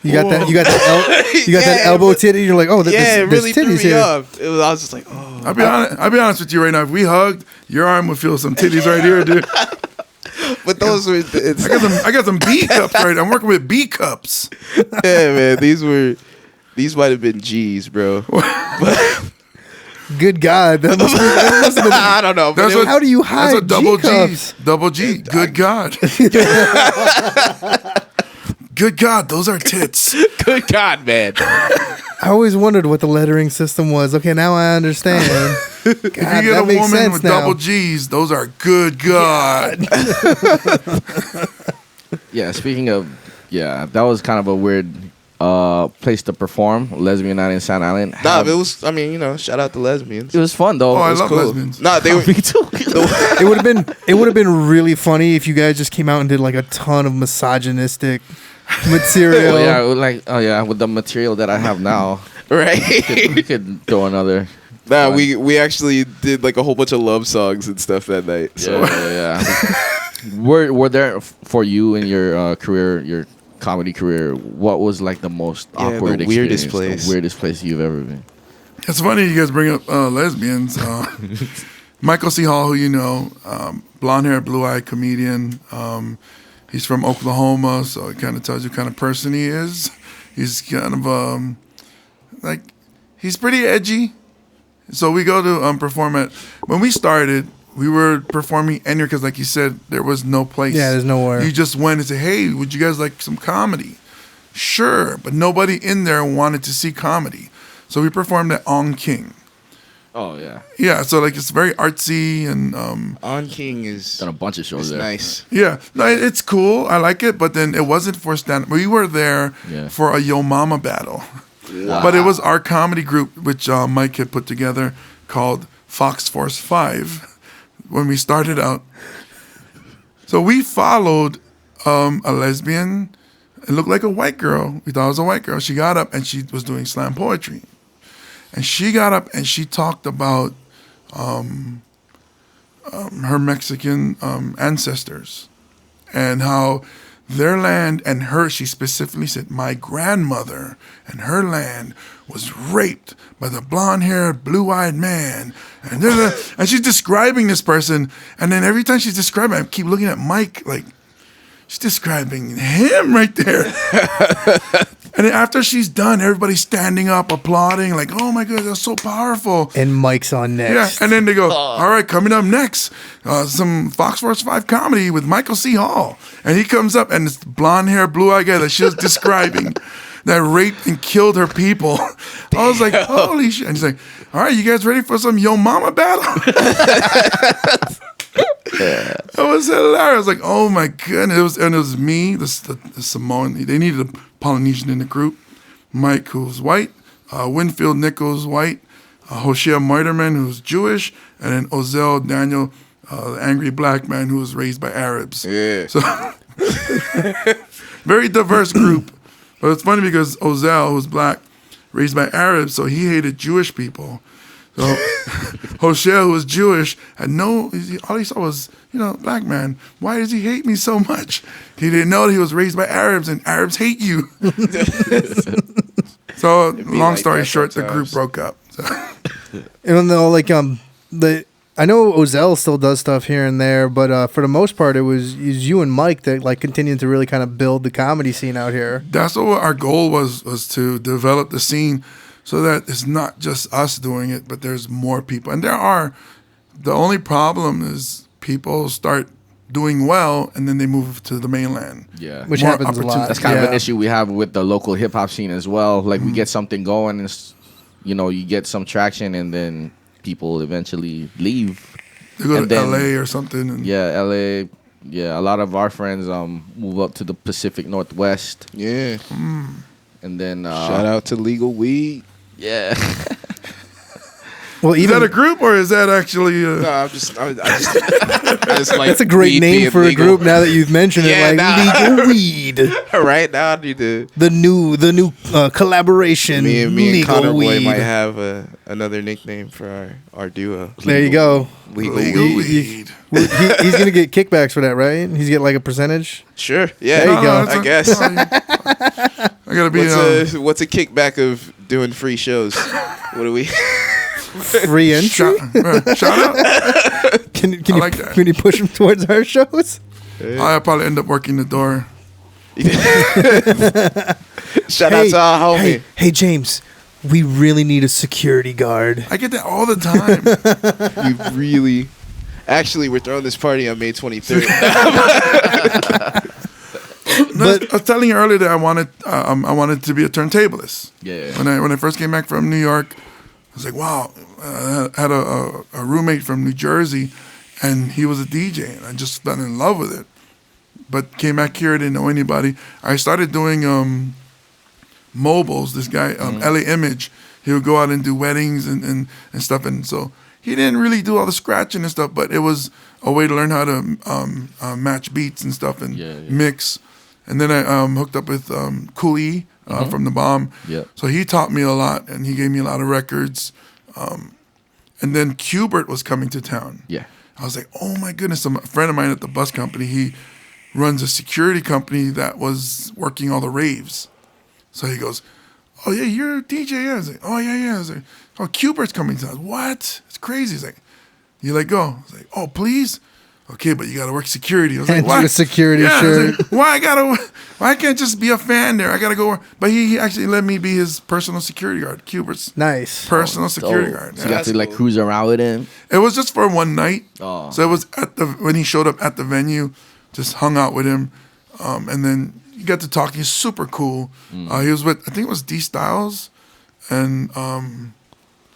You got that elbow titty. You're like, oh, it really threw me here. off. I was just like, oh. I'll be honest with you right now. If we hugged, your arm would feel some titties right here, dude. But those were. I got some B cups right. I'm working with B cups. Yeah, man. These might have been G's, bro. But, good God, that must have been, I don't know. How do you hide? That's a double G-cups? G. Double G. Good God. Good God, those are tits. Good God, man. I always wondered what the lettering system was. Okay, now I understand. God, If you get a woman with now. double G's, those are good God. Yeah, speaking of, that was kind of a weird place to perform. Lesbian night in Sand Island. Nah, it was. I mean, shout out to lesbians. It was fun though. Oh, I It was love cool. lesbians. Nah, they were. Me too. It would have been really funny if you guys just came out and did like a ton of misogynistic material. With the material that I have now, Right. we could throw another. Nah, we actually did like a whole bunch of love songs and stuff that night. So Yeah. Were there for you in your career, your comedy career, what was like the most awkward the weirdest experience, place. the weirdest place you've ever been? It's funny you guys bring up lesbians. Michael C. Hall, who you know, blonde hair, blue eyed comedian. He's from Oklahoma, so it kind of tells you what kind of person he is. He's kind of he's pretty edgy. So we go to perform at, when we started, we were performing anywhere because, like you said, there was no place. Yeah, there's nowhere. You just went and said, hey, would you guys like some comedy? Sure, but nobody in there wanted to see comedy. So we performed at On King. Oh yeah, Yeah, so like it's very artsy and On King is done a bunch of shows there. nice. yeah, no, it's cool. I like it, but then it wasn't for stand. We were there for a Yo Mama battle, but it was our comedy group, which Mike had put together, called Fox Force 5. When we started out, so we followed a lesbian. It looked like a white girl. We thought it was a white girl. She got up and she was doing slam poetry. And she got up and she talked about her Mexican ancestors and how their land and her, she specifically said, my grandmother and her land was raped by the blonde-haired, blue-eyed man. And she's describing this person. And then every time she's describing, I keep looking at Mike like, she's describing him right there. And then after she's done, everybody's standing up, applauding, like, oh my God, that's so powerful. And Mike's on next. Yeah, and then they go, all right, coming up next, some Fox Force 5 comedy with Michael C. Hall. And he comes up, and this blonde-haired, blue-eyed guy that she was describing that raped and killed her people. I was like, holy shit. And he's like, all right, you guys ready for some Yo Mama battle? It was hilarious. I was like, oh my goodness. It was me, the Samoan. They needed a Polynesian in the group. Mike, who's white. Winfield Nichols, white. Hoshea Moiterman, who's Jewish. And then Ozell Daniel, the angry black man who was raised by Arabs. Yeah. So, very diverse group. But it's funny because Ozell, who's black, raised by Arabs, so he hated Jewish people. So Hoshea, who was Jewish, had all he saw was, black man. Why does he hate me so much? He didn't know that he was raised by Arabs, and Arabs hate you. So long story short, the group broke up. So. Even though, I know Ozell still does stuff here and there, but for the most part, it was you and Mike that continued to really kind of build the comedy scene out here. That's what our goal was to develop the scene so that it's not just us doing it, but there's more people. And the only problem is people start doing well and then they move to the mainland. Yeah. Which More happens a lot. That's kind of an issue we have with the local hip hop scene as well. Like we get something going, and you get some traction, and then people eventually leave. They go to LA or something. And LA. Yeah, a lot of our friends move up to the Pacific Northwest. Yeah. And then Shout out to Legal Weed. Yeah. Well, is that a group or is that actually? No, I just like that's a great weed name being for legal. a group. Now that you've mentioned Legal Weed. Right now, I need to. The new collaboration. Me and Legal Connor Boy Weed. might have another nickname for our duo. There you go. Legal Legal Weed. Weed. He's gonna get kickbacks for that, right? He's get like a percentage. Sure. Yeah. There you go. I guess. I gotta be. What's a kickback of doing free shows? What do we? Free entry. Shout out. Can I like that. you push him towards our shows? I'll probably end up working the door. Shout out to our homie. Hey, James, we really need a security guard. I get that all the time. You really. Actually, we're throwing this party on May 23rd. I was telling you earlier that I wanted to be a turntablist. Yeah. When I first came back from New York, I was like, wow. I had a roommate from New Jersey, and he was a DJ, and I just fell in love with it. But came back here, didn't know anybody. I started doing mobiles. This guy, LA Image, he would go out and do weddings and stuff, and so he didn't really do all the scratching and stuff, but it was a way to learn how to match beats and stuff and mix. And then I hooked up with Cool E from The Bomb. Yep. So he taught me a lot, and he gave me a lot of records. And then Qbert was coming to town. Yeah. I was like, oh my goodness. A friend of mine at the bus company, he runs a security company that was working all the raves. So he goes, "Oh yeah, you're a DJ." Yeah. I was like, "Oh yeah." I was like, "Oh, Cubert's coming to us." What? It's crazy. He's like, "You let go." I was like, "Oh, please." Okay, but you got to work security. I was like, "Why?" A security I was shirt. like, why I can't just be a fan there? I got to go work. But he actually let me be his personal security guard. Cubert's Nice. personal security Dope. guard. So you got to like cruise around with him. It was just for one night. Oh. So it was when he showed up at the venue, just hung out with him, and then you got to talk. He's super cool. He was with, I think it was D Styles, and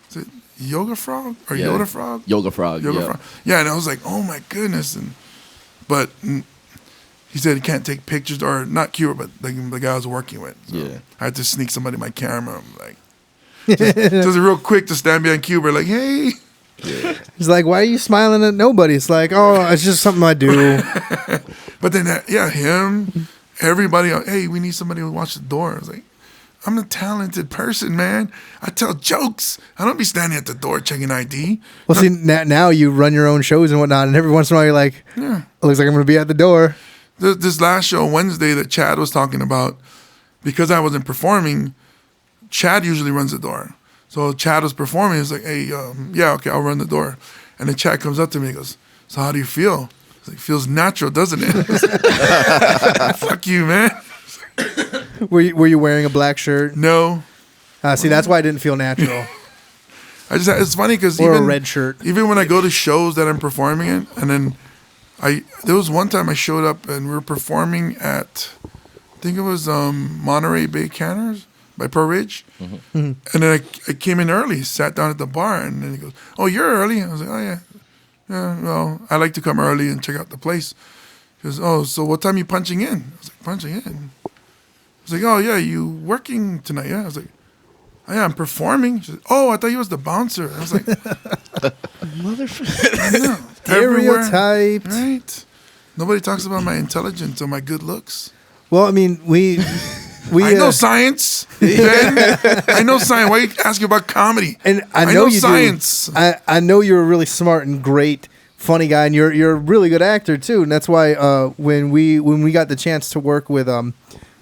is it Yoga Frog or Yeah. Yoda Frog? Yoga Frog. Yoga yeah. Frog. Yeah, and I was like, oh my goodness. But he said he can't take pictures, or not Cuba, but the guy I was working with. So Yeah. I had to sneak somebody my camera. I'm like, just real quick to stand behind Cuba, like, hey. He's like, why are you smiling at nobody? It's like, oh, it's just something I do. But then, him, everybody, hey, we need somebody to watch the door. I was like, I'm a talented person, man. I tell jokes. I don't be standing at the door checking ID. Well, see, now you run your own shows and whatnot, and every once in a while you're like, it looks like I'm going to be at the door. This last show, Wednesday, that Chad was talking about, because I wasn't performing, Chad usually runs the door. So Chad was performing. He's like, hey, yeah, okay, I'll run the door. And then Chad comes up to me and goes, so how do you feel? He's like, feels natural, doesn't it? Fuck you, man. Were you wearing a black shirt? No. See, that's why I didn't feel natural. It's funny because Or a red shirt. Even when I go to shows that I'm performing in, and then there was one time I showed up and we were performing at, I think it was Monterey Bay Canners by Pearl Ridge. And then I came in early, sat down at the bar, and then he goes, oh, you're early? I was like, oh yeah. Yeah, well, I like to come early and check out the place. He goes, oh, so what time are you punching in? I was like, punching in? I was like, oh yeah, you working tonight? Yeah. I was like, oh yeah, I'm performing. She said, oh, I thought you was the bouncer. I was like, motherfucker. Stereotyped. Right? Nobody talks about my intelligence or my good looks. Well, I mean, we I know science. Ben. I know science. Why are you asking about comedy? And I know you science. do. I know you're a really smart and great, funny guy, and you're a really good actor too. And that's why when we got the chance to work with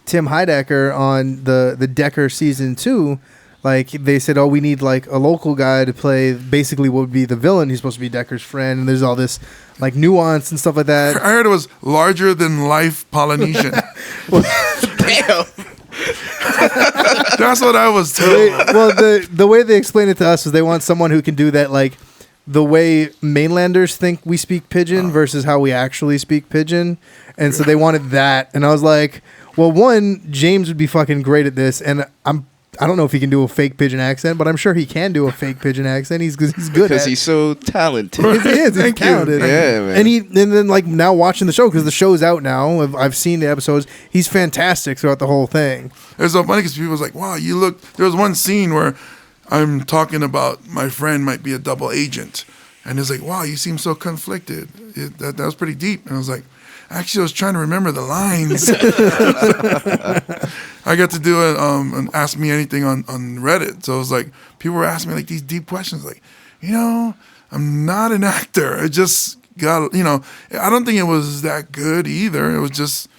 Tim Heidecker on the Decker season 2, like they said, oh, we need like a local guy to play basically what would be the villain. He's supposed to be Decker's friend, and there's all this like nuance and stuff like that. I heard it was larger than life Polynesian. Damn. That's what I was told. The way they explain it to us is they want someone who can do that like the way mainlanders think we speak Pidgin versus how we actually speak Pidgin. And so they wanted that. And I was like, well, one, James would be fucking great at this. And I don't know if he can do a fake Pidgin accent, but I'm sure he can do a fake Pidgin accent. He's good Because at it. he's so talented. He is. He's Thank you. talented. Yeah, man. And then like now watching the show, because the show's out now. I've seen the episodes. He's fantastic throughout the whole thing. It's so funny because people was like, wow, you look. There was one scene where I'm talking about my friend might be a double agent. And it's like, wow, you seem so conflicted. That was pretty deep. And I was like, actually, I was trying to remember the lines. I got to do an Ask Me Anything on Reddit. So it was like, people were asking me like these deep questions. Like, I'm not an actor. I just got, I don't think it was that good either. It was just,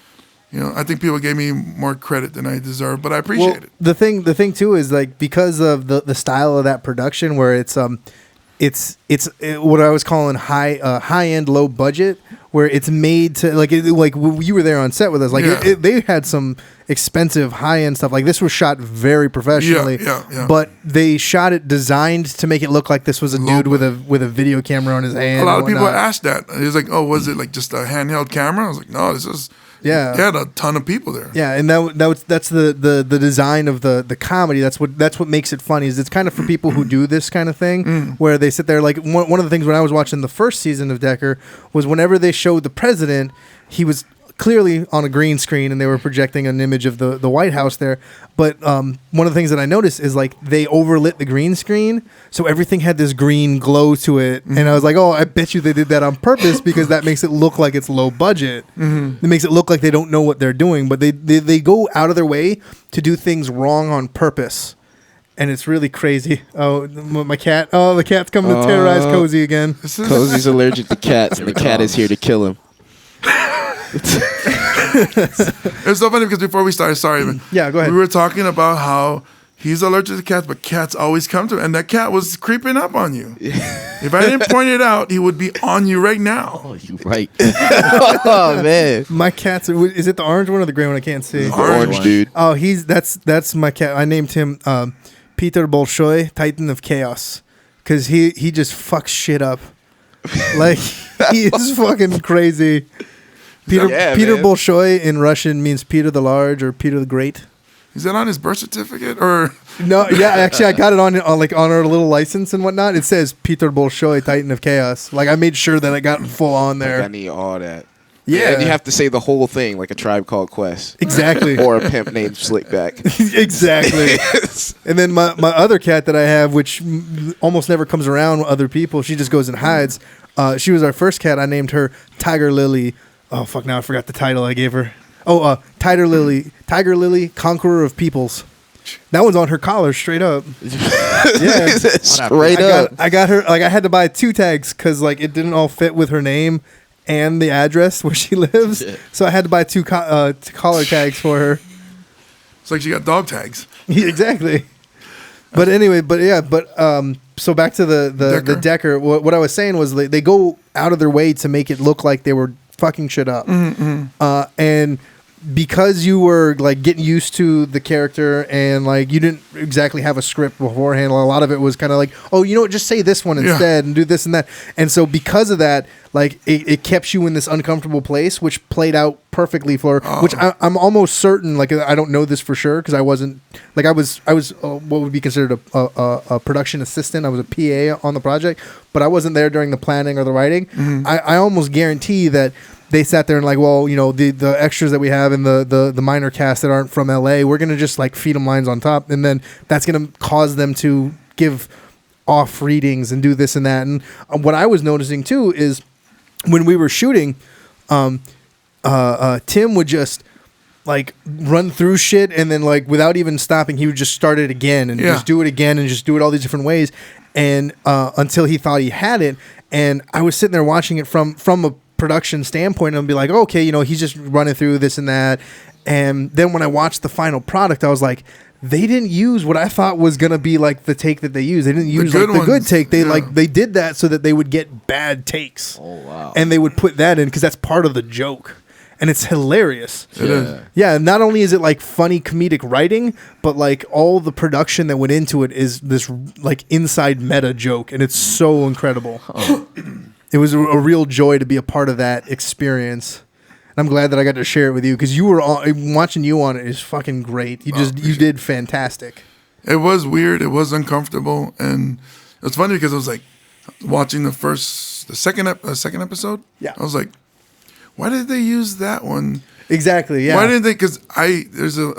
I think people gave me more credit than I deserve, but I appreciate it. The thing too is like because of the style of that production where it's what I was calling high end, low budget, where it's made to like you were there on set with us. Like they had some expensive high end stuff. Like this was shot very professionally. Yeah. But they shot it designed to make it look like this was a dude with a video camera on his hand. A lot of people asked that. It was like, oh, was it like just a handheld camera? I was like, no, this is. Yeah, they had a ton of people there. Yeah, and that's the design of the comedy. That's what makes it funny. Is it's kind of for people who do this kind of thing, where they sit there. Like one of the things when I was watching the first season of Decker was whenever they showed the president, he was clearly on a green screen and they were projecting an image of the White House there. But one of the things that I noticed is like they overlit the green screen, so everything had this green glow to it. And I was like, oh, I bet you they did that on purpose because that makes it look like it's low budget. It makes it look like they don't know what they're doing, but they go out of their way to do things wrong on purpose. And it's really crazy. Oh, my cat. Oh, the cat's coming to terrorize Cozy again. Cozy's allergic to cats, and the cat is here to kill him. It's so funny because before we started, sorry, man. Yeah, go ahead. We were talking about how he's allergic to cats, but cats always come to him, and that cat was creeping up on you. If I didn't point it out, he would be on you right now. Oh, you right. Oh man, My cat's, is it the orange one or the gray one? I can't see. orange dude. Oh, that's my cat. I named him Peter Bolshoi, Titan of Chaos, because he just fucks shit up. Like he is fucking crazy. Peter man. Bolshoi in Russian means Peter the Large or Peter the Great. Is that on his birth certificate or? No, yeah, actually, I got it on our little license and whatnot. It says Peter Bolshoi, Titan of Chaos. Like I made sure that I got full on there. I need all that. Yeah. And you have to say the whole thing like a Tribe Called Quest. Exactly. Or a pimp named Slickback. Exactly. And then my other cat that I have, which almost never comes around with other people, she just goes and hides. She was our first cat. I named her Tiger Lily. Oh, fuck, now I forgot the title I gave her. Oh, Tiger Lily, Conqueror of Peoples. That one's on her collar, straight up. Yeah. Straight up. I got her, like, I had to buy 2 tags because, like, it didn't all fit with her name and the address where she lives. Shit. So I had to buy 2 collar tags for her. It's like she got dog tags. Exactly. But anyway, so back to the Decker. What I was saying was they go out of their way to make it look like they were fucking shit up. And because you were like getting used to the character and like you didn't exactly have a script beforehand, a lot of it was kind of like, oh, you know what, just say this one instead and do this and that. And so because of that, like it kept you in this uncomfortable place, which played out perfectly for which I'm almost certain, like I don't know this for sure because I wasn't like I was what would be considered a production assistant. I was a PA on the project, but I wasn't there during the planning or the writing. I almost guarantee that they sat there and like, well, you know, the extras that we have and the minor cast that aren't from LA, we're gonna just like feed them lines on top, and then that's gonna cause them to give off readings and do this and that. And what I was noticing too is when we were shooting, Tim would just like run through shit, and then like without even stopping, he would just start it again and just do it again and just do it all these different ways, and until he thought he had it. And I was sitting there watching it from a production standpoint and be like, oh, okay, you know, he's just running through this and that. And then when I watched the final product, I was like, they didn't use what I thought was gonna be like the take that they used. They didn't use like the good take. They they did that so that they would get bad takes. Oh wow! And they would put that in because that's part of the joke, and it's hilarious. It is. Yeah. Not only is it like funny comedic writing, but like all the production that went into it is this like inside meta joke, and it's so incredible. It was a real joy to be a part of that experience. And I'm glad that I got to share it with you because you were watching you on it is fucking great. You did fantastic. It was weird. It was uncomfortable, and it was funny because it was like watching the second episode. Yeah, I was like, why did they use that one? Exactly. Yeah. Why didn't they? Because there's a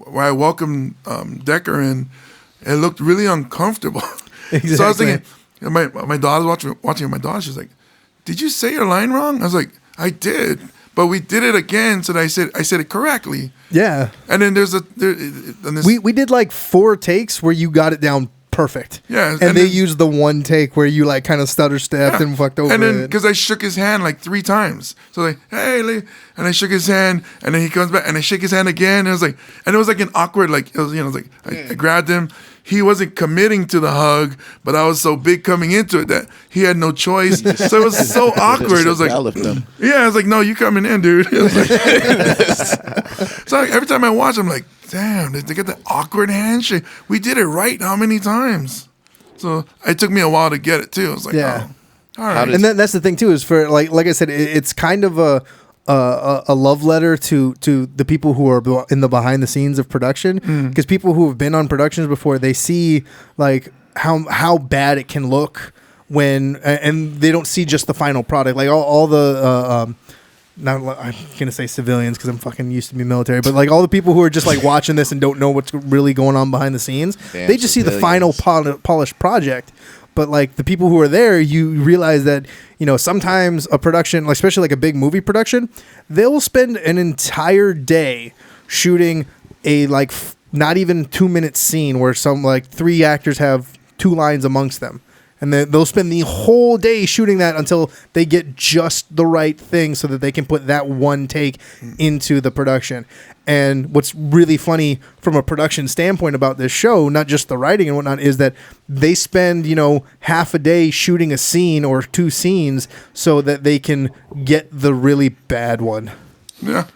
where I welcomed Decker in, it looked really uncomfortable. Exactly. So I was thinking, my daughter was watching my daughter. She's like, "Did you say your line wrong?" I was like, "I did." But we did it again, so that I said it correctly. Yeah. And then we did like 4 takes where you got it down perfect. Yeah. And they used the one take where you like kind of stutter stepped and fucked over. And then because I shook his hand like 3 times, so like, hey, and I shook his hand, and then he comes back, and I shake his hand again, and it was like an awkward, like it was, you know, like I grabbed him. He wasn't committing to the hug, but I was so big coming into it that he had no choice. So it was so awkward. It was like, I was like, no, you coming in, dude. It was like, so every time I watch, I'm like, damn, did they get that awkward handshake? We did it right how many times? So it took me a while to get it too. I was like, oh, all right. And that's the thing too, is for like I said, it's kind of a love letter to the people who are in the behind the scenes of production, because people who have been on productions before, they see like how bad it can look when, and they don't see just the final product, like all the not I'm gonna say civilians because I'm fucking used to be military, but like all the people who are just like watching this and don't know what's really going on behind the scenes, they just see the final polished project. But like the people who are there, you realize that, you know, sometimes a production, especially like a big movie production, they'll spend an entire day shooting a like not even 2-minute scene where some like 3 actors have 2 lines amongst them. And then they'll spend the whole day shooting that until they get just the right thing so that they can put that one take into the production. And what's really funny from a production standpoint about this show, not just the writing and whatnot, is that they spend, half a day shooting a scene or 2 scenes so that they can get the really bad one. Yeah.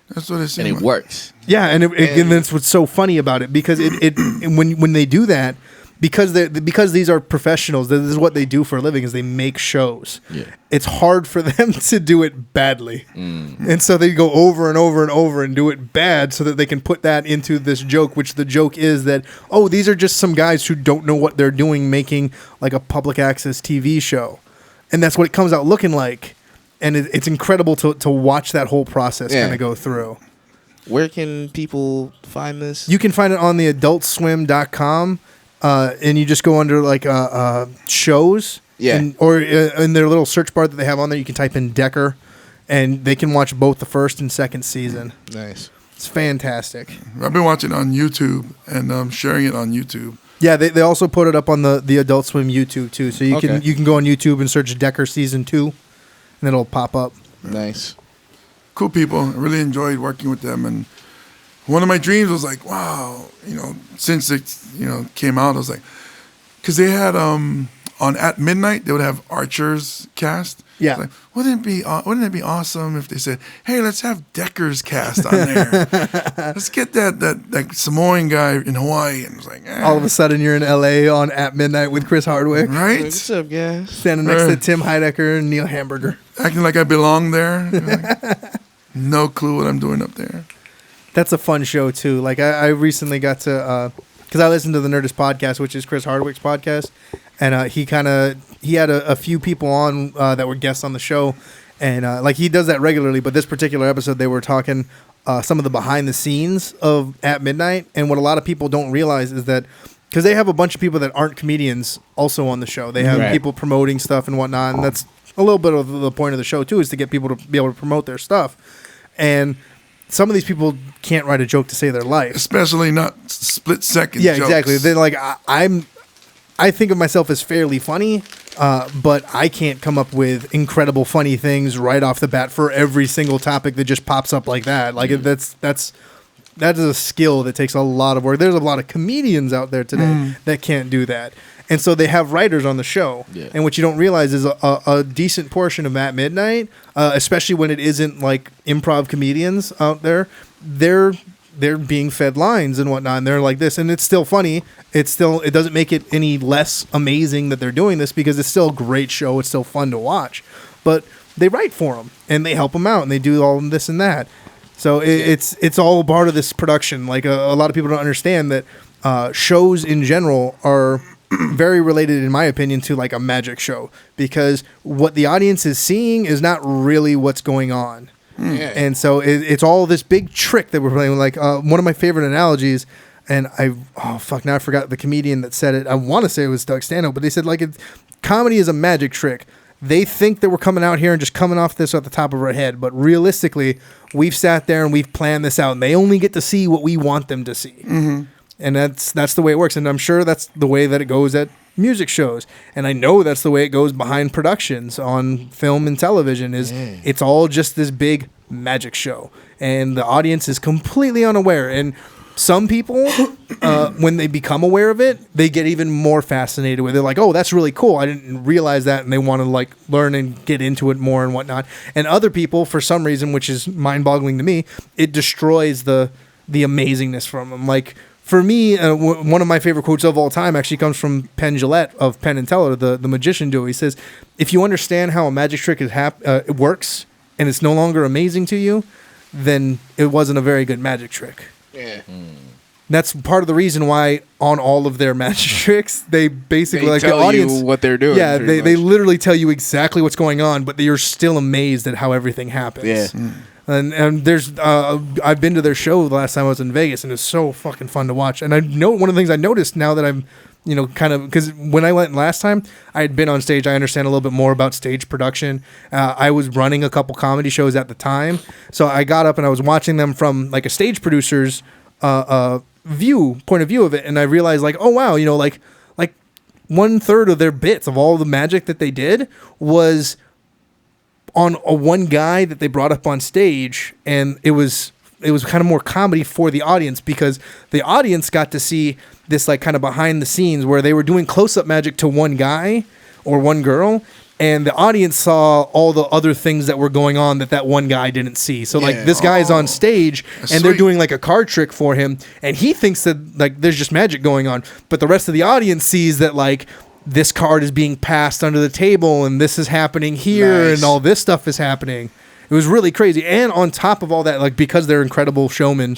That's what it seems And it works. Yeah, and that's what's so funny about it, because when they do that, because these are professionals, this is what they do for a living, is they make shows. Yeah. It's hard for them to do it badly. And so they go over and over and over and do it bad so that they can put that into this joke, which the joke is that, oh, these are just some guys who don't know what they're doing making like a public access TV show. And that's what it comes out looking like. And it's incredible to watch that whole process kind of go through. Where can people find this? You can find it on the adultswim.com. And you just go under like shows, or in their little search bar that they have on there, you can type in Decker, and they can watch both the first and second season. Nice. It's fantastic. I've been watching it on YouTube and sharing it on YouTube. Yeah, they also put it up on the Adult Swim YouTube too, so you can go on YouTube and search Decker season 2, and it'll pop up. Nice. Cool people. I really enjoyed working with them, and one of my dreams was like, wow, since it, came out, I was like, because they had on At Midnight, they would have Archer's cast. Yeah. Like, wouldn't it be awesome if they said, hey, let's have Decker's cast on there. Let's get that Samoan guy in Hawaii. And it was like, all of a sudden you're in LA on At Midnight with Chris Hardwick. Right? What's up, guys? Standing next to Tim Heidecker and Neil Hamburger. Acting like I belong there. Like, no clue what I'm doing up there. That's a fun show too. Like I recently got to, because I listened to the Nerdist podcast, which is Chris Hardwick's podcast, and he had a few people on that were guests on the show, and like he does that regularly. But this particular episode, they were talking some of the behind the scenes of At Midnight, and what a lot of people don't realize is that because they have a bunch of people that aren't comedians also on the show. They have people promoting stuff and whatnot, and that's a little bit of the point of the show too, is to get people to be able to promote their stuff, and some of these people can't write a joke to save their life, especially not split second. Yeah, jokes. exactly. They're like, I think of myself as fairly funny, but I can't come up with incredible funny things right off the bat for every single topic that just pops up like that. Like that is a skill that takes a lot of work. There's a lot of comedians out there today that can't do that. And so they have writers on the show. Yeah. And what you don't realize is a decent portion of At Midnight, especially when it isn't like improv comedians out there, they're being fed lines and whatnot, and they're like this, and it's still funny. It doesn't make it any less amazing that they're doing this, because it's still a great show. It's still fun to watch. But they write for them, and they help them out, and they do all this and that. So it's all part of this production. Like a lot of people don't understand that shows in general are very related, in my opinion, to like a magic show, because what the audience is seeing is not really what's going on. Yeah. And so it's all this big trick that we're playing. Like one of my favorite analogies, and now I forgot the comedian that said it. I want to say it was Doug Stanhope, but they said like comedy is a magic trick. They think that we're coming out here and just coming off this at the top of our head, but realistically, we've sat there and we've planned this out, and they only get to see what we want them to see. Mm-hmm. And that's the way it works. And I'm sure that's the way that it goes at music shows. And I know that's the way it goes behind productions on film and television. It's all just this big magic show. And the audience is completely unaware. And some people, when they become aware of it, they get even more fascinated with it. They're like, oh, that's really cool. I didn't realize that. And they want to like learn and get into it more and whatnot. And other people, for some reason, which is mind-boggling to me, it destroys the amazingness from them. Like, for me, one of my favorite quotes of all time actually comes from Penn Jillette of Penn and Teller, the magician duo. He says, if you understand how a magic trick it works and it's no longer amazing to you, then it wasn't a very good magic trick. Yeah. That's part of the reason why on all of their magic tricks, they basically like tell the audience you what they're doing. Yeah, they literally tell you exactly what's going on, but you're still amazed at how everything happens. Yeah. And there's I've been to their show the last time I was in Vegas, and it's so fucking fun to watch. And I know one of the things I noticed now that I'm, kind of, because when I went last time, I had been on stage. I understand a little bit more about stage production. I was running a couple comedy shows at the time, so I got up and I was watching them from like a stage producer's point of view of it, and I realized like, oh wow, like 1/3 of their bits of all the magic that they did was on a one guy that they brought up on stage, and it was kind of more comedy for the audience because the audience got to see this like kind of behind the scenes where they were doing close-up magic to one guy or one girl, and the audience saw all the other things that were going on that one guy didn't see. So like this guy is on stage and they're doing like a card trick for him, and he thinks that like there's just magic going on, but the rest of the audience sees that like this card is being passed under the table and this is happening here and all this stuff is happening. It was really crazy. And on top of all that, like because they're incredible showmen,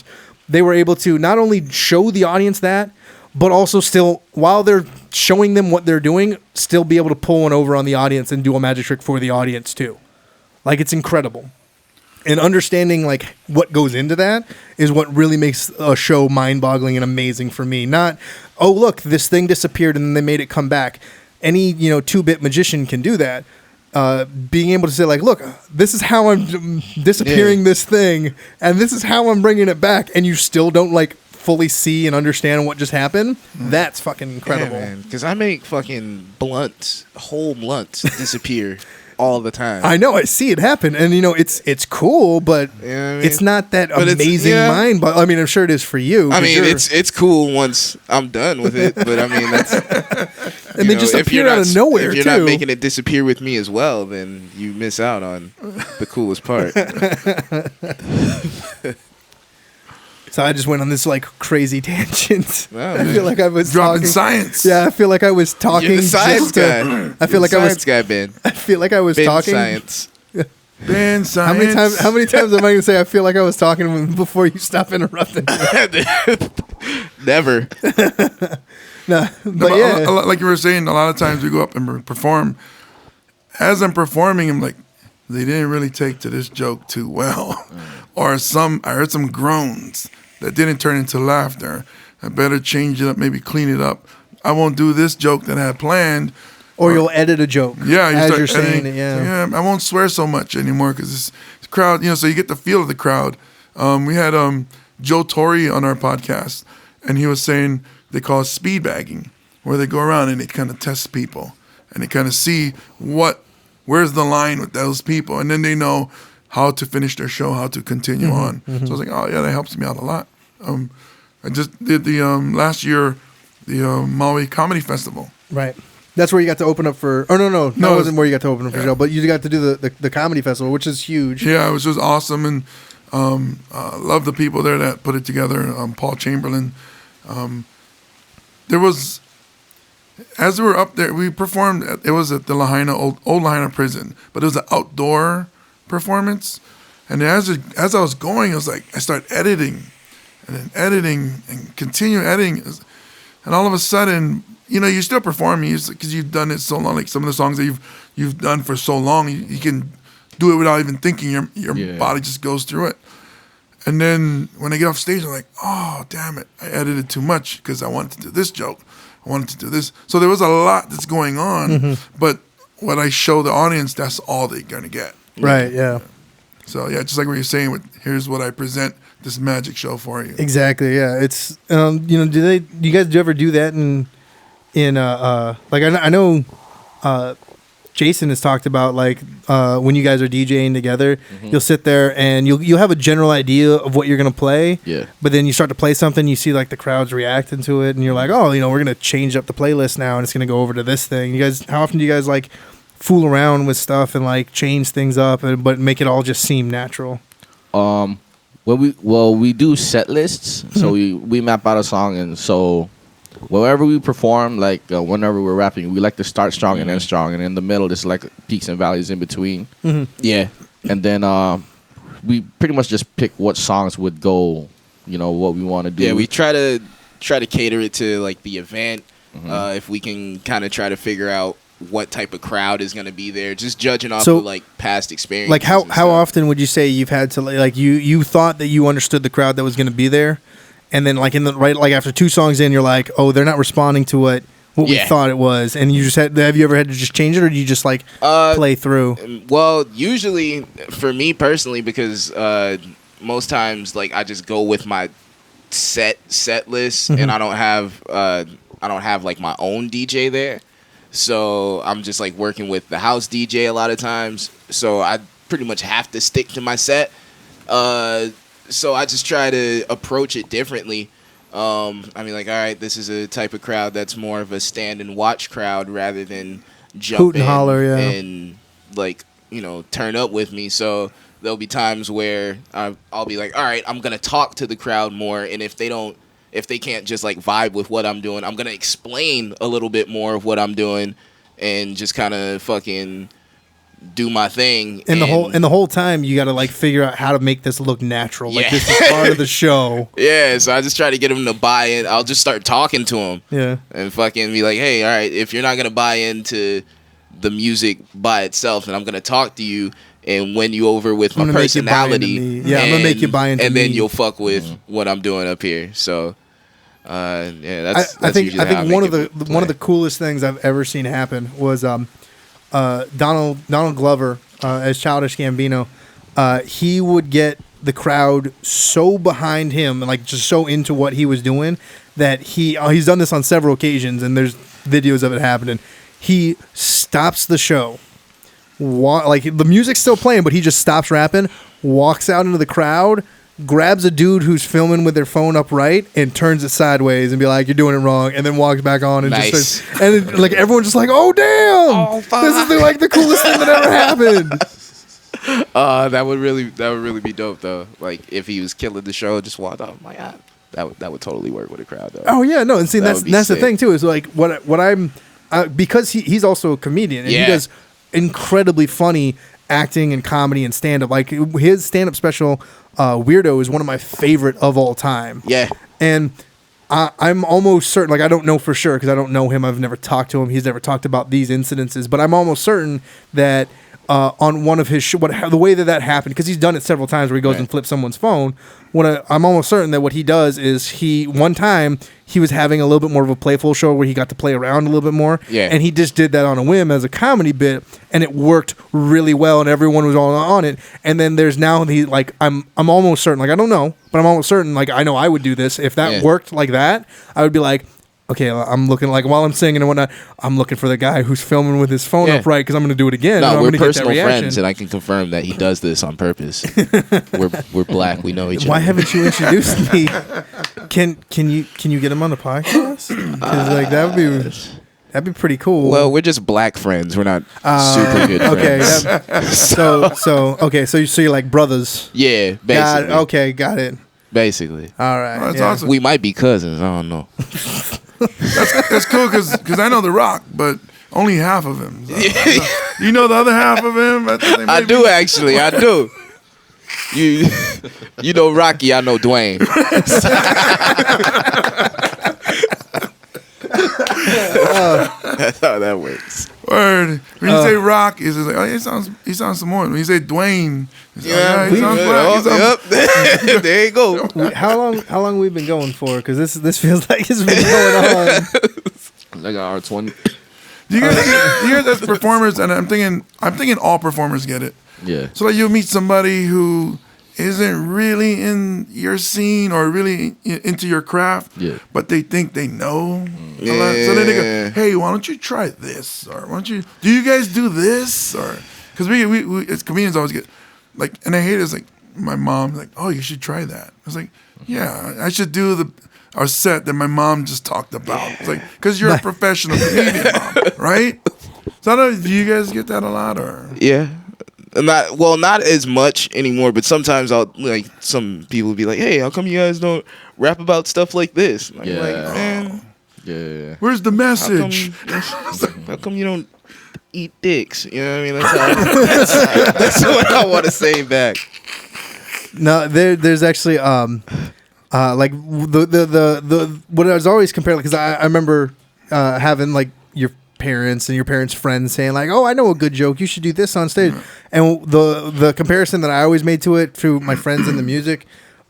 they were able to not only show the audience that, but also still, while they're showing them what they're doing, still be able to pull one over on the audience and do a magic trick for the audience too. Like, it's incredible. And understanding like what goes into that is what really makes a show mind-boggling and amazing for me. Not, oh look, this thing disappeared and then they made it come back. Any 2-bit magician can do that. Being able to say like, look, this is how I'm disappearing this thing, and this is how I'm bringing it back, and you still don't like fully see and understand what just happened. That's fucking incredible. Yeah, man. Because I make fucking whole blunts disappear all the time. I know, I see it happen, and it's cool, but it's not that amazing mind. But I mean, I'm sure it is for you. I mean, it's cool once I'm done with it, but I mean, that's and they just appear out of nowhere. If you're not making it disappear with me as well, then you miss out on the coolest part. So I just went on this like crazy tangent. Wow, I feel like I was dropping talking science. Yeah, I feel like I was talking. You're the science guy. I feel like I was science guy, Ben. I feel like I was Ben talking. Science. Ben science. How many times am I going to say I feel like I was talking before you stop interrupting me? Never. No, but yeah, like you were saying, a lot of times we go up and perform. As I'm performing, I'm like, they didn't really take to this joke too well, or I heard some groans that didn't turn into laughter. I better change it up, maybe clean it up. I won't do this joke that I had planned. Or you'll edit a joke. Yeah, as you're saying it. Yeah, I won't swear so much anymore because this crowd, so you get the feel of the crowd. We had Joe Torre on our podcast, and he was saying they call it speed bagging, where they go around and they kind of test people, and they kind of see where's the line with those people, and then they know how to finish their show, how to continue on. So I was like, oh yeah, that helps me out a lot. I just did the last year the Maui Comedy Festival. Right. That's where you got to open up for. Oh no, that wasn't where you got to open up for Joe, but you got to do the comedy festival, which is huge. Yeah, it was just awesome, and love the people there that put it together. Paul Chamberlain. There was, as we were up there, we performed. It was at the Lahaina old Lahaina prison, but it was an outdoor performance. And as I was going, it was like I started editing, and then editing and continue editing, and all of a sudden, you're still performing because you've done it so long. Like some of the songs that you've done for so long, you can do it without even thinking. Your body just goes through it. And then when I get off stage, I'm like, oh, damn it. I edited too much because I wanted to do this joke. I wanted to do this. So there was a lot that's going on. But what I show the audience, that's all they're going to get. Right, yeah. So, yeah, just like what you're saying, here's what I present this magic show for you. Exactly, yeah. It's, do you guys ever do that in like, I know Jason has talked about like when you guys are DJing together, you'll sit there and you'll have a general idea of what you're gonna play. Yeah. But then you start to play something, you see like the crowd's reacting to it, and you're like, oh, we're gonna change up the playlist now, and it's gonna go over to this thing. You guys, how often do you guys like fool around with stuff and like change things up, but make it all just seem natural? We do set lists, so we map out a song, and so wherever we perform, like whenever we're rapping, we like to start strong and end strong, and in the middle there's like peaks and valleys in between. Yeah, and then we pretty much just pick what songs would go, what we want to do. Yeah, we try to cater it to like the event. If we can kind of try to figure out what type of crowd is going to be there, just judging off of like past experiences. Like how often would you say you've had to like you thought that you understood the crowd that was going to be there, and then like after 2 songs in, you're like, oh, they're not responding to what we thought it was, and you just have you ever had to just change it, or do you just like play through? Well, usually for me personally, because most times like I just go with my set list, and I don't have have like my own DJ there. So I'm just like working with the house DJ a lot of times. So I pretty much have to stick to my set. So I just try to approach it differently. I mean, like, all right, this is a type of crowd that's more of a stand and watch crowd rather than jump Hoot and in holler, yeah. and like, you know, turn up with me. So there'll be times where I'll be like, all right, I'm gonna talk to the crowd more, and if they can't just like vibe with what I'm doing, I'm gonna explain a little bit more of what I'm doing and just kind of fucking do my thing. And the whole time you got to like figure out how to make this look natural. Like this is part of the show. Yeah, so I just try to get them to buy in. I'll just start talking to them. Yeah. And fucking be like, hey, all right, if you're not gonna buy into the music by itself, then I'm gonna talk to you and win you over with my personality. I'm gonna make you buy into me. And then you'll fuck with what I'm doing up here. So yeah, that's I think one of the coolest things I've ever seen happen was Donald Glover as Childish Gambino. He would get the crowd so behind him and like just so into what he was doing that he's done this on several occasions, and there's videos of it happening. He stops the show, like the music's still playing, but he just stops rapping, walks out into the crowd, grabs a dude who's filming with their phone upright and turns it sideways and be like, you're doing it wrong, and then walks back on and just starts, and it, like everyone's just like, oh damn, this is the coolest thing that ever happened. That would really be dope though. Like if he was killing the show, just walked off. My God, that would totally work with a crowd though. Oh yeah, no, and see that's the thing too, is like what I'm because he's also a comedian and he does incredibly funny acting and comedy and stand up. Like his stand up special, Weirdo, is one of my favorite of all time. Yeah, and I'm almost certain, like I don't know for sure because I don't know him. I've never talked to him. He's never talked about these incidences, but I'm almost certain that on one of his the way that happened, because he's done it several times where he goes and flips someone's phone. I'm almost certain that what he does is one time he was having a little bit more of a playful show where he got to play around a little bit more, and he just did that on a whim as a comedy bit, and it worked really well, and everyone was all on it. And then there's now I'm almost certain, like I don't know, but I'm almost certain, like I know I would do this if that worked like that. I would be like, okay, I'm looking, like while I'm singing and whatnot, I'm looking for the guy who's filming with his phone upright because I'm going to do it again. No, we're personal friends, and I can confirm that he does this on purpose. we're black. We know each other. Why haven't you introduced me? Can you get him on the podcast? Because like that'd be pretty cool. Well, we're just black friends. We're not super good friends. Okay, so you're like brothers. Yeah, basically. Got it. Basically. All right. Oh, that's awesome. We might be cousins. I don't know. That's cool because I know The Rock, but only half of him. So you know the other half of him? I do actually. I do. You know Rocky. I know Dwayne. That's how that works. Word. When you say Rock, it's just like, oh, he sounds Samoan. When you say Dwayne, he sounds black. There you go. How long we been going for? Because this feels like it's been going on. Like our 20. Do you guys as performers, and I'm thinking all performers get it. Yeah. So like you meet somebody who isn't really in your scene or really into your craft, but they think they know a lot. So then they go, hey, why don't you try this? Or why don't you, do you guys do this? Or, because we as comedians always get, like, and I hate it, it's like, my mom's like, oh, you should try that. I was like, yeah, I should do our set that my mom just talked about. It's like, because you're a professional comedian, mom, right? So I don't know, do you guys get that a lot? Or Yeah. Not as much anymore, but sometimes some people will be like, hey, how come you guys don't rap about stuff like this? And I'm like, man. Yeah. Where's the message? How come you don't eat dicks? You know what I mean? That's what I want to say back. No, there's actually like the what I was always comparing, because I remember having like your parents and your parents' friends saying like, oh, I know a good joke, you should do this on stage. And the comparison that I always made to it through my friends in the music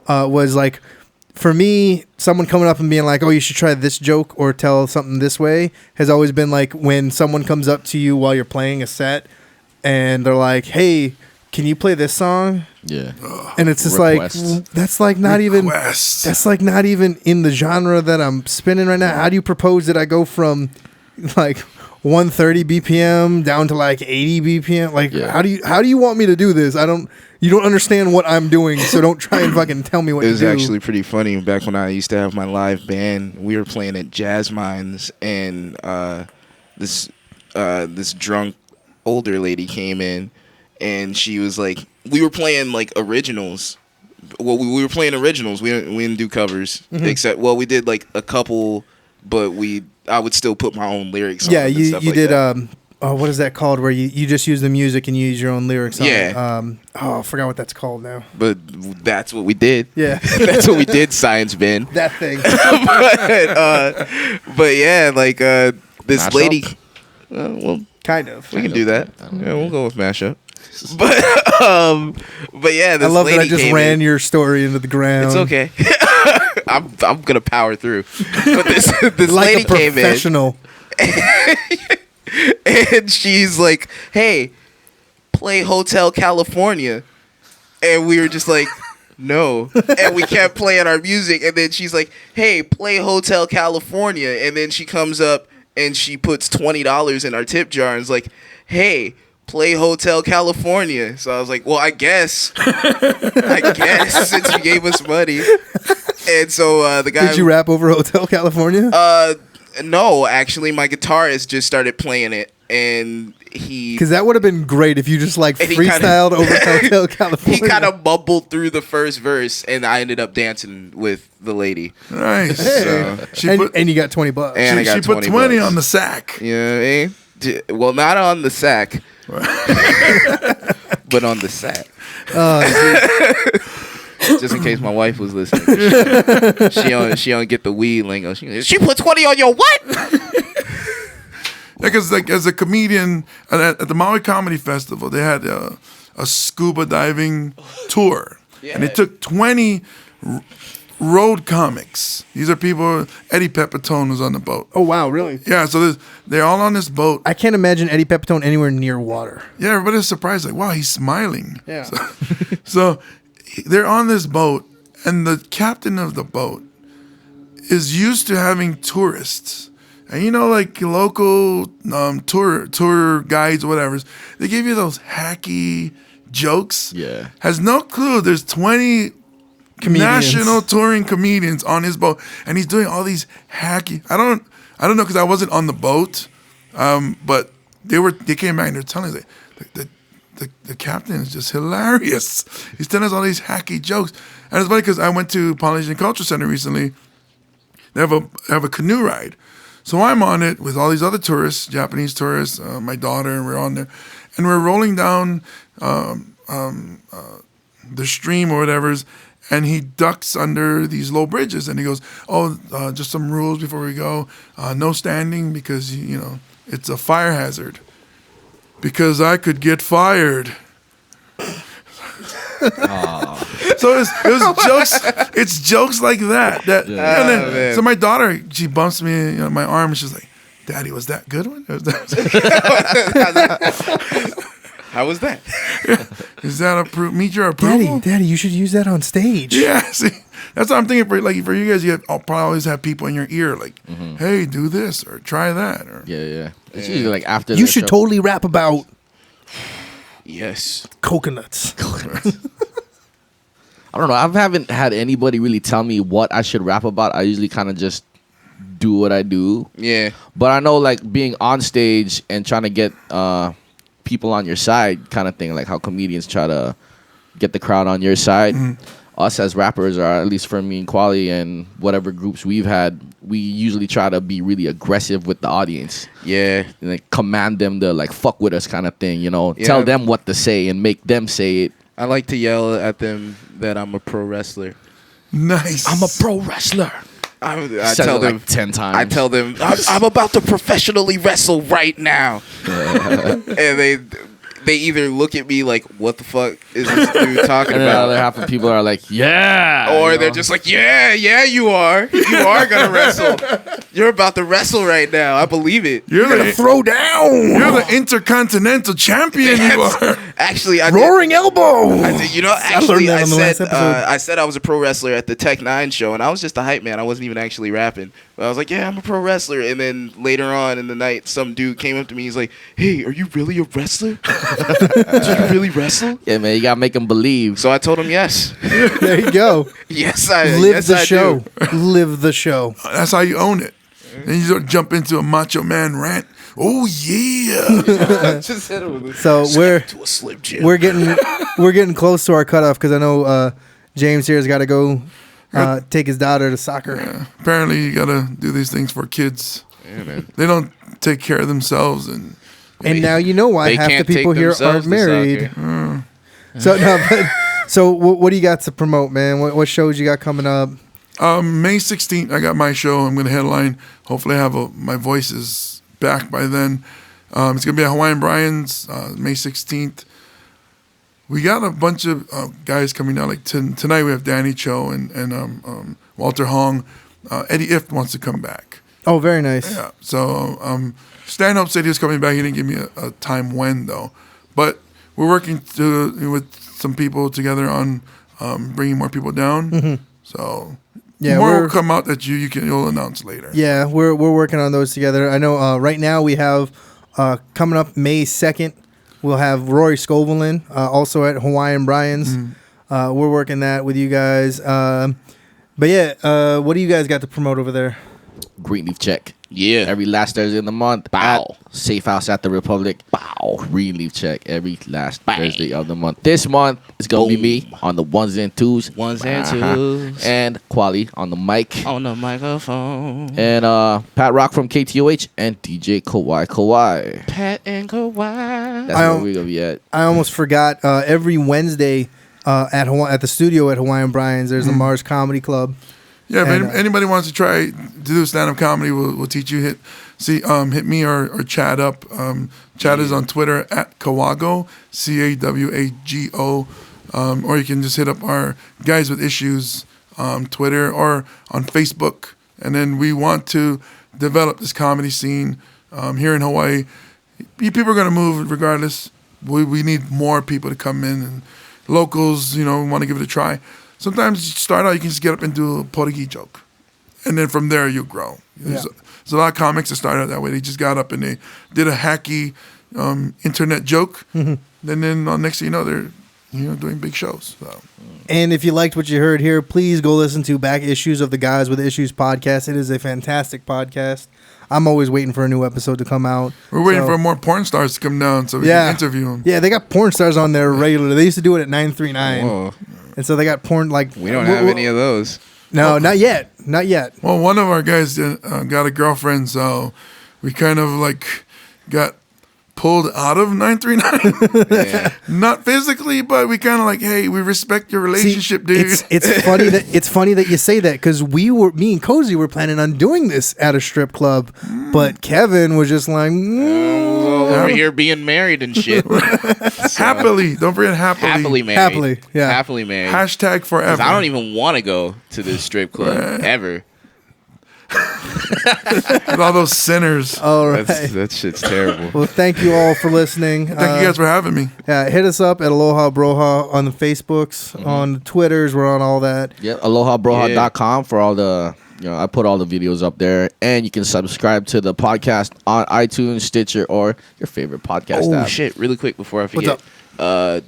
was like, for me, someone coming up and being like, oh, you should try this joke or tell something this way has always been like when someone comes up to you while you're playing a set and they're like, hey, can you play this song? Yeah. And it's just Request. like, that's like not even, Request. that's like not even in the genre that I'm spinning right now. How do you propose that I go from like 130 BPM down to like 80 BPM? Like, Yeah. how do you want me to do this? You don't understand what I'm doing, so don't try and fucking tell me what It to was do. actually pretty funny back when I used to have my live band. We were playing at Jazz Mines, and this drunk older lady came in, and she was like, we were playing like originals. Well, we were playing originals. We didn't do covers, except we did like a couple, but I would still put my own lyrics. Yeah, on it and you stuff you like did. that. What is that called? Where you just use the music and you use your own lyrics on it. Yeah. I forgot what that's called now. But that's what we did. Yeah. That's what we did. Science bin. That thing. but yeah, like this Mashup? lady. Well, Kind of. we can do that. Yeah, we'll go with mashup. But yeah, this I love that lady I just came ran in. your story into the ground. It's okay. I'm gonna power through. But this Like lady a came in, professional. and she's like, "Hey, play Hotel California," and we were just like, "No," and we kept playing our music, and then she's like, "Hey, play Hotel California," and then she comes up and she puts $20 in our tip jar and is like, "Hey, play Hotel California." So I was like, "Well, I guess since you gave us money." And so the guy. Did you rap over Hotel California? No, actually, my guitarist just started playing it, and he Because that would have been great if you just like And he freestyled over Hotel he California. kind of mumbled through the first verse, and I ended up dancing with the lady. Nice. So, and you got $20. And I got she put 20 bucks. on the sack. Yeah, well, not on the sack, but on the sack. Just in case my wife was listening, she don't get the weed lingo. She put 20 on your what? Because like as a comedian at the Maui Comedy Festival, they had a scuba diving tour, and they took 20 road comics. These are people. Eddie Pepitone was on the boat. Oh, wow, really? Yeah, so they're all on this boat. I can't imagine Eddie Pepitone anywhere near water. Yeah, everybody was surprised, like, wow, he's smiling. Yeah. So they're on this boat, and the captain of the boat is used to having tourists. And you know, like local tour guides or whatever, they give you those hacky jokes. Yeah. Has no clue there's 20 Comedians. national touring comedians on his boat, and he's doing all these hacky. I don't know because I wasn't on the boat, but they came back and they're telling us the captain is just hilarious. He's telling us all these hacky jokes, and it's funny because I went to Polynesian Culture Center recently. They have a canoe ride, so I'm on it with all these other tourists, Japanese tourists, my daughter, and we're on there, and we're rolling down the stream or whatever's. And he ducks under these low bridges, and he goes, just some rules before we go. No standing because, it's a fire hazard. Because I could get fired. So it was jokes. It's jokes like that. And then, so my daughter, she bumps me in my arm, and she's like, "Daddy, was that good one? How was that? Is that meet your approval?" Daddy, you should use that on stage. Yeah, see, that's what I'm thinking. For you guys, I'll probably always have people in your ear like, "Hey, do this or try that." Or Yeah. It's usually like after You the should show. totally rap about Yes. coconuts. I don't know. I haven't had anybody really tell me what I should rap about. I usually kind of just do what I do. Yeah. But I know like being on stage and trying to get people on your side kind of thing, like how comedians try to get the crowd on your side. Us as rappers, or at least for me and Quali and whatever groups we've had, we usually try to be really aggressive with the audience. Yeah. And, like command them to like fuck with us kind of thing, Yeah. Tell them what to say and make them say it. I like to yell at them that I'm a pro wrestler. nice. I'm a pro wrestler. I Said tell it them like 10 times. I tell them I'm about to professionally wrestle right now, and they either look at me like, "What the fuck is this dude talking And then the about?" other half of people are like, yeah. Or they're just like, yeah, you are. You are going to wrestle. You're about to wrestle right now. I believe it. You're You're gonna throw down. You're the intercontinental champion. You are. Actually, I Roaring Elbow. I did. You know, I learned actually, that I on the last said episode. I said I was a pro wrestler at the Tech 9 show, and I was just a hype man. I wasn't even actually rapping. But I was like, yeah, I'm a pro wrestler. And then later on in the night, some dude came up to me. He's like, hey, are you really a wrestler? Do you really wrestle? Yeah, man, you gotta make them believe. So I told him yes. There you go. Yes, I Live yes, the I show. do. Live the show. That's how you own it. Then you sort of jump into a macho man rant. Oh yeah. Just hit him with So to a Slim Jim. we're getting close to our cutoff because I know James here has got to go take his daughter to soccer. Yeah. Apparently, you gotta do these things for kids. Yeah, man. They don't take care of themselves, and And now you know why They half the can't people take here themselves aren't to married. soccer. So no, but so what do you got to promote, man? What shows you got coming up? May 16th, I got my show. I'm gonna headline. Hopefully, I have my voice is back by then. It's gonna be at Hawaiian Brian's May 16th. We got a bunch of guys coming out. Like tonight, we have Danny Cho and Walter Hong. Eddie Ift wants to come back. Oh, very nice. Yeah. So Stand Up said he was coming back. He didn't give me a time when though. But we're working with some people together on bringing more people down. Mm-hmm. So Yeah, more we're- will come out that you'll announce later. Yeah, we're working on those together. I know right now we have coming up May 2nd, we'll have Rory Scovel in, also at Hawaiian Brian's. We're working that with you guys. But yeah, what do you guys got to promote over there? Greenleaf check. Yeah. Every last Thursday in the month. Bow. At Safe House at the Republic. Bow. Greenleaf check every last Bang. Thursday of the month. This month it's gonna be Boom. me on the ones and twos. Ones and twos. And Quali on the mic. On the microphone. And Pat Rock from KTOH and DJ Kawhi. Pat and Kawhi. That's where we're gonna be at. I almost forgot. Every Wednesday at the studio at Hawaiian Brian's, there's the Mars Comedy Club. Yeah, And, if anybody wants to try to do stand-up comedy, we'll teach you. Hit me or Chad up. Chad is on Twitter at Kawago, CAWAGO, or you can just hit up our Guys with Issues Twitter or on Facebook. And then we want to develop this comedy scene here in Hawaii. People are going to move regardless. We need more people to come in, and locals, we want to give it a try. Sometimes you start out, you can just get up and do a Portuguese joke. And then from there, you grow. There's a lot of comics that started out that way. They just got up and they did a hacky internet joke. Then next thing you know, they're doing big shows. So. And if you liked what you heard here, please go listen to back issues of the Guys with Issues podcast. It is a fantastic podcast. I'm always waiting for a new episode to come out. We're waiting for more porn stars to come down so we can interview them. Yeah, they got porn stars on there regularly. They used to do it at 939. Whoa. And so they got porn like... We don't have any of those. No, not yet. Not yet. Well, one of our guys got a girlfriend, so we kind of got pulled out of 939. Yeah. Not physically, but we kind of hey, we respect your relationship, dude. It's funny that you say that because me and Cozy were planning on doing this at a strip club, but Kevin was just like, Over here being married and shit. Happily. Don't forget happily. Happily married. Happily, yeah. Happily married. Hashtag forever. 'Cause I don't even want to go to this strip club ever. With all those sinners. all right. That shit's terrible. Well, thank you all for listening. Thank you guys for having me. Hit us up at Aloha Broha on the Facebooks, on the Twitters. We're on all that. Yep, AlohaBroha.com for all the, I put all the videos up there. And you can subscribe to the podcast on iTunes, Stitcher, or your favorite podcast Oh, app. shit. Really quick before I forget. What's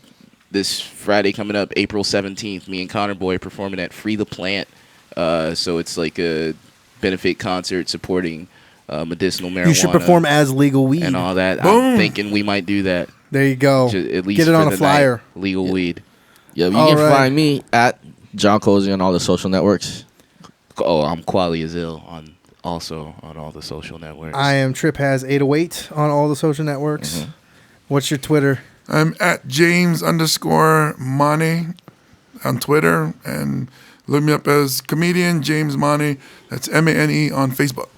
This Friday coming up, April 17th, me and Connor Boy are performing at Free the Plant. So it's like a benefit concert supporting medicinal marijuana. You should perform as legal weed. and all that. Boom. I'm thinking we might do that. There you go. At least Get it for on a the flyer. night. Legal weed. Yeah, you All can right. find me at John Cozy on all the social networks. Oh, I'm Quali as ill on all the social networks. I am Trip has 808 on all the social networks. What's your Twitter? I'm at James_Mane on Twitter. And look me up as comedian James Mane. That's MANE on Facebook.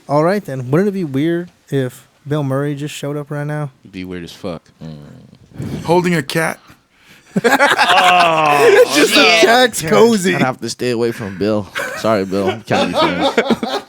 All right, then. Wouldn't it be weird if Bill Murray just showed up right now? It'd be weird as fuck. Holding a cat. Jack's Cozy. I'd have to stay away from Bill. Sorry, Bill. Can't be friends.